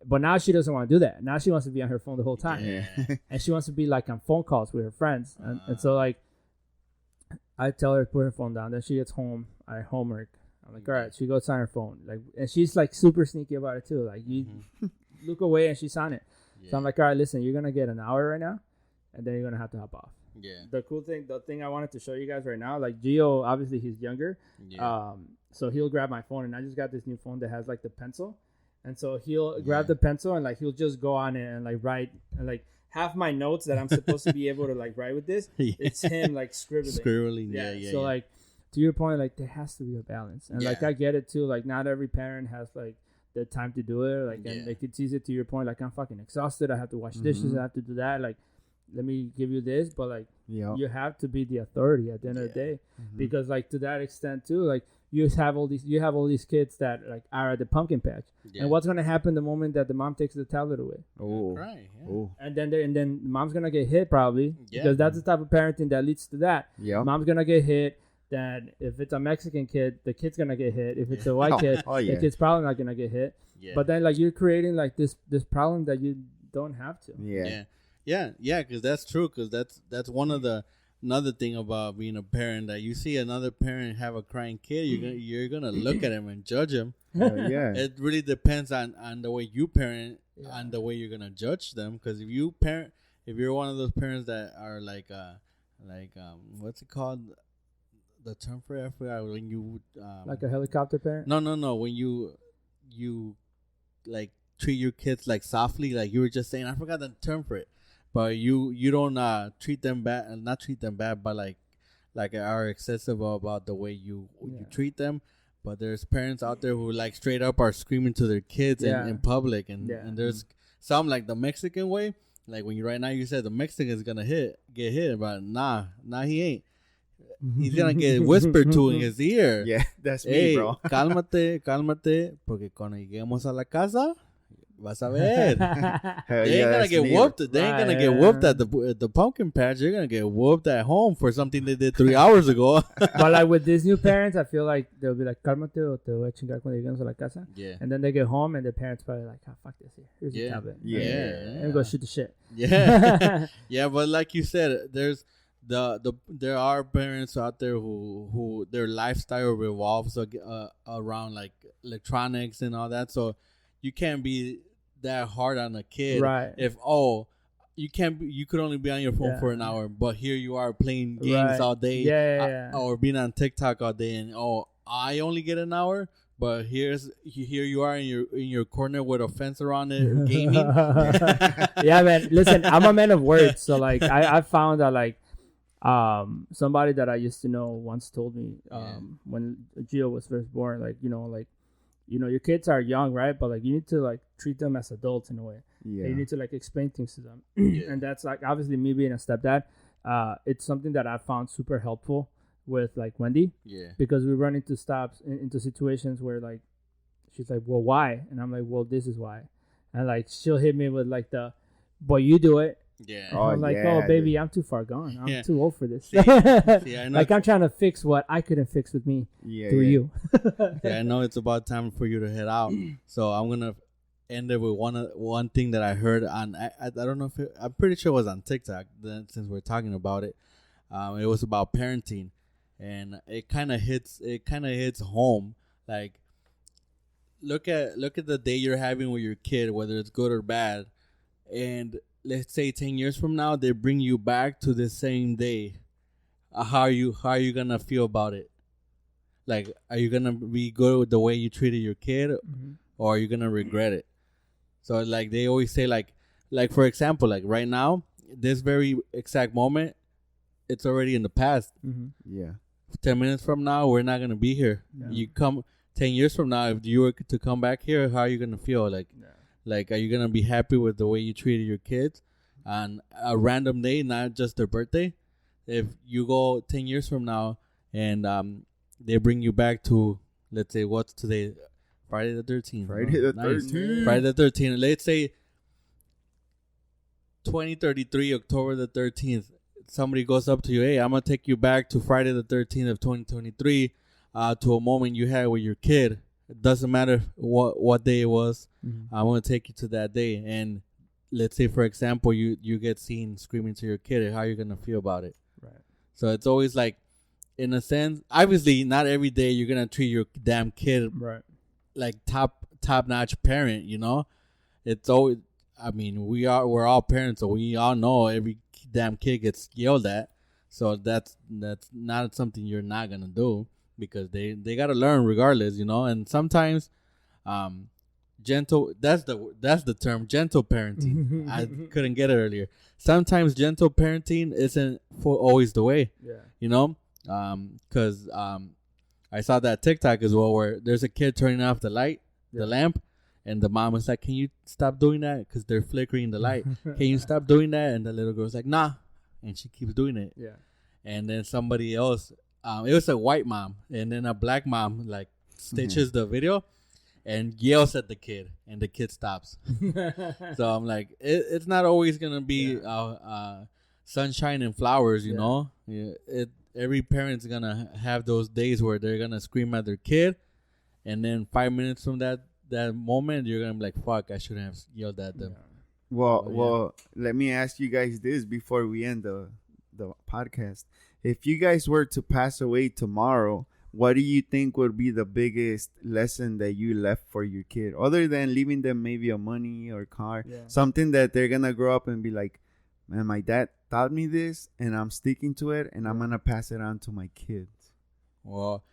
but now she doesn't want to do that. Now she wants to be on her phone the whole time. And she wants to be like on phone calls with her friends. And so like, I tell her to put her phone down. Then she gets home, I homework. I'm like, all right. She goes on her phone. Like, and she's like super sneaky about it too. Like, you look away and she's on it. So I'm like, all right, listen, you're going to get an hour right now, and then you're going to have to hop off. The thing I wanted to show you guys right now, like, Gio, obviously he's younger. So he'll grab my phone, and I just got this new phone that has like the pencil. And so he'll grab the pencil, and like, he'll just go on it and like write, and like half my notes that I'm supposed to be able to like write with this, it's him like scribbling. So like, to your point, like, there has to be a balance. And like, I get it too. Like, not every parent has like the time to do it. Like, and like, it's easy, to your point, like, I'm fucking exhausted. I have to wash dishes. I have to do that. Like, let me give you this, but like you have to be the authority at the end of the day, because like to that extent too, like you have all these kids that like are at the pumpkin patch, and what's gonna happen the moment that the mom takes the tablet away? And then mom's gonna get hit probably, because that's the type of parenting that leads to that. Mom's gonna get hit. That if it's a Mexican kid, the kid's gonna get hit. If it's a white kid, the kid's probably not gonna get hit. But then like you're creating like this problem that you don't have to. Because that's true. Because that's one of the another thing about being a parent, that you see another parent have a crying kid, you're gonna look at him and judge him. It really depends on the way you parent and the way you're gonna judge them. Because if you're one of those parents that are like what's it called? The term for it, I forgot. When you like a helicopter parent? No. When you like treat your kids like softly, like you were just saying. I forgot the term for it, but you don't treat them bad, not treat them bad, but like are excessive about the way you treat them. But there's parents out there who like straight up are screaming to their kids in public, and there's some like the Mexican way. Like when right now you said the Mexican's gonna get hit, but nah, he ain't. He's gonna get whispered to in his ear. Yeah, that's me, bro. Cálmate, porque cuando lleguemos a la casa, vas a ver. They ain't gonna get whooped. They ain't gonna get whooped at the pumpkin patch. They're gonna get whooped at home for something they did 3 hours ago. But like with these new parents, I feel like they'll be like, cálmate o te voy a chingar cuando lleguemos a la casa. Yeah. And then they get home and the parents probably like, oh, fuck this here. Here's your tablet. And go shoot the shit. Yeah. Yeah, but like you said, there are parents out there who their lifestyle revolves around like electronics and all that, so you can't be that hard on a kid. Right. If you could only be on your phone for an hour, but here you are playing games all day, or being on TikTok all day, and I only get an hour. But here you are in your corner with a fence around it, gaming. Yeah, man. Listen, I'm a man of words, so like I found that like somebody that I used to know once told me when Gio was first born, like your kids are young, right? But like you need to like treat them as adults in a way. Yeah. You need to like explain things to them, and that's like obviously me being a stepdad. It's something that I found super helpful with like Wendy. Yeah. Because we run into into situations where like she's like, well, why? And I'm like, well, this is why. And like she'll hit me with like boy, you do it. Yeah. I'm like, baby, I'm too far gone. I'm too old for this. See, I know. Like I'm trying to fix what I couldn't fix with me through you. Yeah, I know it's about time for you to head out. So I'm gonna end it with one thing that I heard on. I don't know if I'm pretty sure it was on TikTok. Since we're talking about it, it was about parenting, and it kind of hits home. Like, look at the day you're having with your kid, whether it's good or bad, and let's say 10 years from now, they bring you back to the same day. How are you gonna feel about it? Like, are you gonna be good with the way you treated your kid, or are you gonna regret it? So, like, they always say, like for example, like right now, this very exact moment, it's already in the past. Yeah. 10 minutes from now, we're not gonna be here. Yeah. You come 10 years from now, if you were to come back here, how are you gonna feel? Like, are you going to be happy with the way you treated your kids on a random day, not just their birthday? If you go 10 years from now and they bring you back to, let's say, what's today? Friday the 13th. Friday the 13th. Let's say 2033, October the 13th. Somebody goes up to you, hey, I'm going to take you back to Friday the 13th of 2023 to a moment you had with your kid. It doesn't matter what day it was. I want to take you to that day. And let's say, for example, you get seen screaming to your kid. How are you going to feel about it? Right. So it's always like, in a sense, obviously not every day you're going to treat your damn kid like top-notch parent, you know? It's always, I mean, we're all parents, so we all know every damn kid gets yelled at. So that's not something you're not going to do. Because they got to learn regardless, you know. And sometimes gentle, that's the term, gentle parenting. I couldn't get it earlier. Sometimes gentle parenting isn't always the way, you know. Because I saw that TikTok as well, where there's a kid turning off the lamp, And the mom was like, "Can you stop doing that? Because they're flickering the light. Can you stop doing that?" And the little girl's like, "Nah," and she keeps doing it. Yeah. And then somebody else, it was a white mom, and then a black mom like stitches the video and yells at the kid, and the kid stops. So I'm like, it's not always gonna be sunshine and flowers, you know. Yeah, every parent's gonna have those days where they're gonna scream at their kid, and then 5 minutes from that moment, you're gonna be like, "Fuck, I shouldn't have yelled at them." Well, let me ask you guys this before we end the podcast. If you guys were to pass away tomorrow, what do you think would be the biggest lesson that you left for your kid, other than leaving them maybe a money or car, something that they're gonna grow up and be like, "Man, my dad taught me this, and I'm sticking to it, and I'm gonna pass it on to my kids"? Well,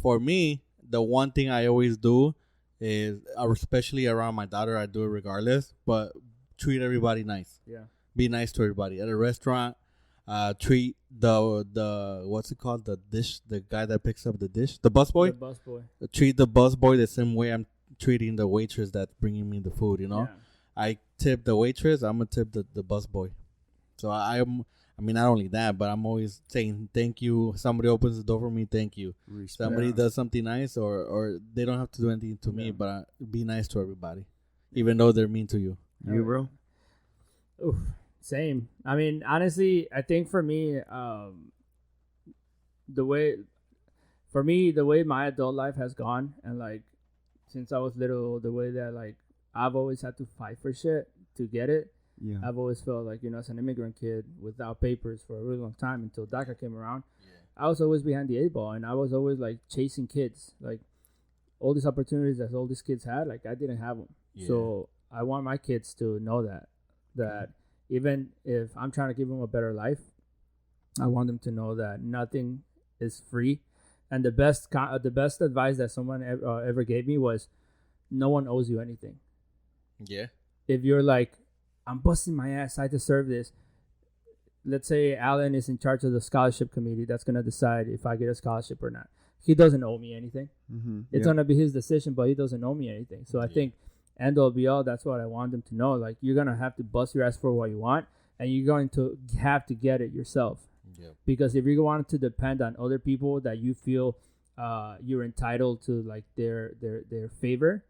for me, the one thing I always do is, especially around my daughter, I do it regardless, but treat everybody nice. Yeah. Be nice to everybody. At a restaurant, treat the what's it called? The guy that picks up the dish. The busboy? The busboy. Treat the busboy the same way I'm treating the waitress that's bringing me the food, you know? Yeah. I tip the waitress, I'm going to tip the busboy. So I mean, not only that, but I'm always saying thank you. Somebody opens the door for me, thank you. Respect. Somebody does something nice, or they don't have to do anything to me, but be nice to everybody, even though they're mean to you. You, bro? Oof, same. I mean, honestly, I think for me, the way my adult life has gone, and like since I was little, the way that like I've always had to fight for shit to get it. Yeah. I've always felt like, you know, as an immigrant kid without papers for a really long time until DACA came around, I was always behind the 8 ball, and I was always like chasing kids, like all these opportunities that all these kids had, like I didn't have them. Yeah. So I want my kids to know that even if I'm trying to give them a better life, I want them to know that nothing is free. And the best advice that someone ever gave me was, no one owes you anything. Yeah. If you're like, I'm busting my ass, I deserve this. Let's say Alan is in charge of the scholarship committee that's going to decide if I get a scholarship or not. He doesn't owe me anything. Mm-hmm. It's going to be his decision, but he doesn't owe me anything. So I think end all be all, that's what I want them to know. Like, you're going to have to bust your ass for what you want, and you're going to have to get it yourself. Yep. Because if you want to depend on other people that you feel you're entitled to, like their favor,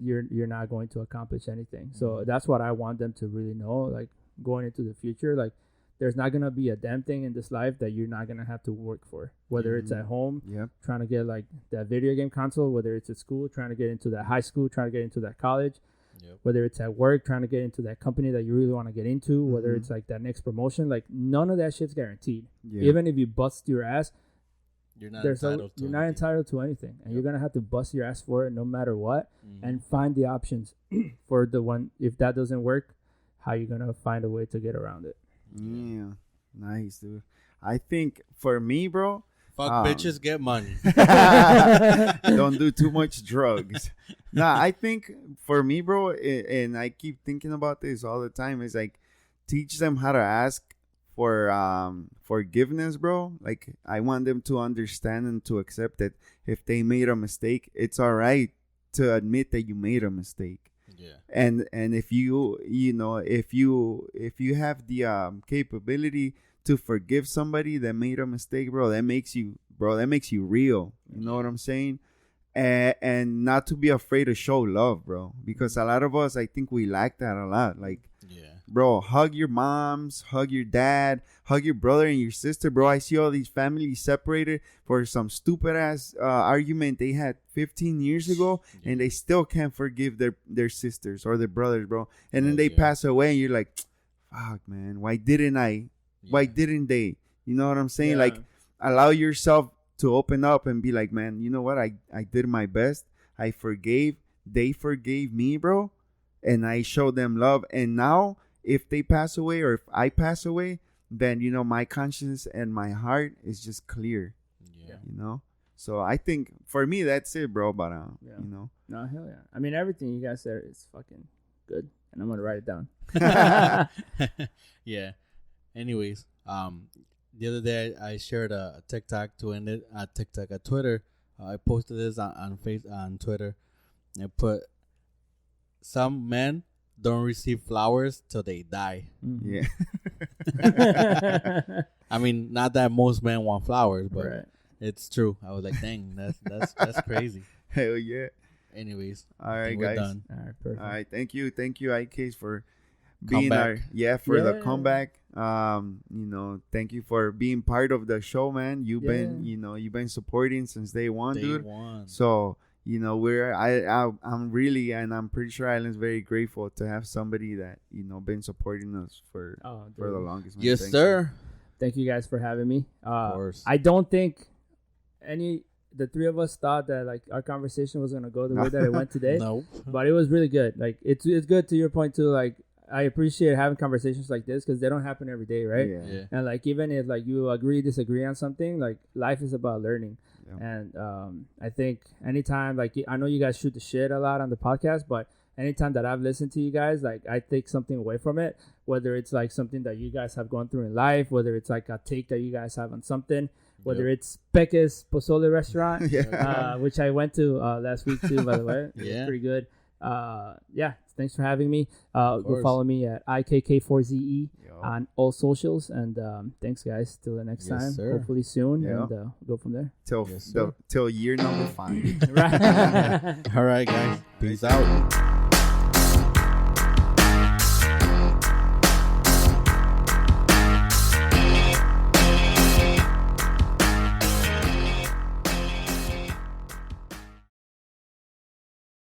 you're not going to accomplish anything. So that's what I want them to really know, like going into the future. Like, there's not going to be a damn thing in this life that you're not going to have to work for, whether it's at home, trying to get like that video game console, whether it's at school, trying to get into that high school, trying to get into that college, whether it's at work, trying to get into that company that you really want to get into, whether it's like that next promotion. Like, none of that shit's guaranteed. Even if you bust your ass, you're not entitled to anything, and you're gonna have to bust your ass for it no matter what, and find the options for the one. If that doesn't work, how you gonna find a way to get around it? Yeah, nice, dude. I think for me, bro, fuck bitches, get money. Don't do too much drugs. I think for me, bro, and I keep thinking about this all the time, is like teach them how to ask for forgiveness, bro. Like, I want them to understand and to accept that if they made a mistake, it's all right to admit that you made a mistake. Yeah. And if you have the capability to forgive somebody that made a mistake, bro, that makes you real. You know what I'm saying? And not to be afraid to show love, bro, because a lot of us, I think we lack that a lot. Like, bro, hug your moms, hug your dad, hug your brother and your sister, bro. I see all these families separated for some stupid ass argument they had 15 years ago, and they still can't forgive their sisters or their brothers, bro. And then they pass away, and you're like, fuck, man, why didn't I? Why didn't they? You know what I'm saying? Like, allow yourself to open up and be like, man, you know what? I did my best. I forgave. They forgave me, bro. And I showed them love. And now, if they pass away or if I pass away, then, you know, my conscience and my heart is just clear. Yeah. You know? So I think for me, that's it, bro. But, you know. No, hell yeah. I mean, everything you guys said is fucking good. And I'm going to write it down. Yeah. Anyways, the other day I shared a TikTok to end it. At Twitter. I posted this on Twitter. I put, some men don't receive flowers till they die. Yeah. I mean, not that most men want flowers, but Right. it's true. I was like, dang, that's crazy. Hell yeah. Anyways, All right, we're guys. done. All right, perfect. All right, thank you, IKs, for being Comeback. the comeback. Thank you for being part of the show, man. You've been supporting since day one, dude. So I'm really, and I'm pretty sure Alan's very grateful to have somebody that been supporting us for the longest. Man. Yes, sir. Thank you guys for having me. Of course. I don't think the three of us thought that like our conversation was gonna go the way that it went today. No, but it was really good. Like it's good to your point too. Like I appreciate having conversations like this because they don't happen every day, right? Yeah. And like even if like you disagree on something, like life is about learning. Yeah. And I think anytime, like I know you guys shoot the shit a lot on the podcast, but anytime that I've listened to you guys, like I take something away from it, whether it's like something that you guys have gone through in life, whether it's like a take that you guys have on something, whether it's Peque's Pozole restaurant, which I went to last week too, by the way. It's pretty good. Thanks for having me. Go follow me at IKK4ZE on all socials. And thanks, guys. Till the next time. Sir. Hopefully soon. And go from there. Till year number 5. Right. All right, guys. Peace out.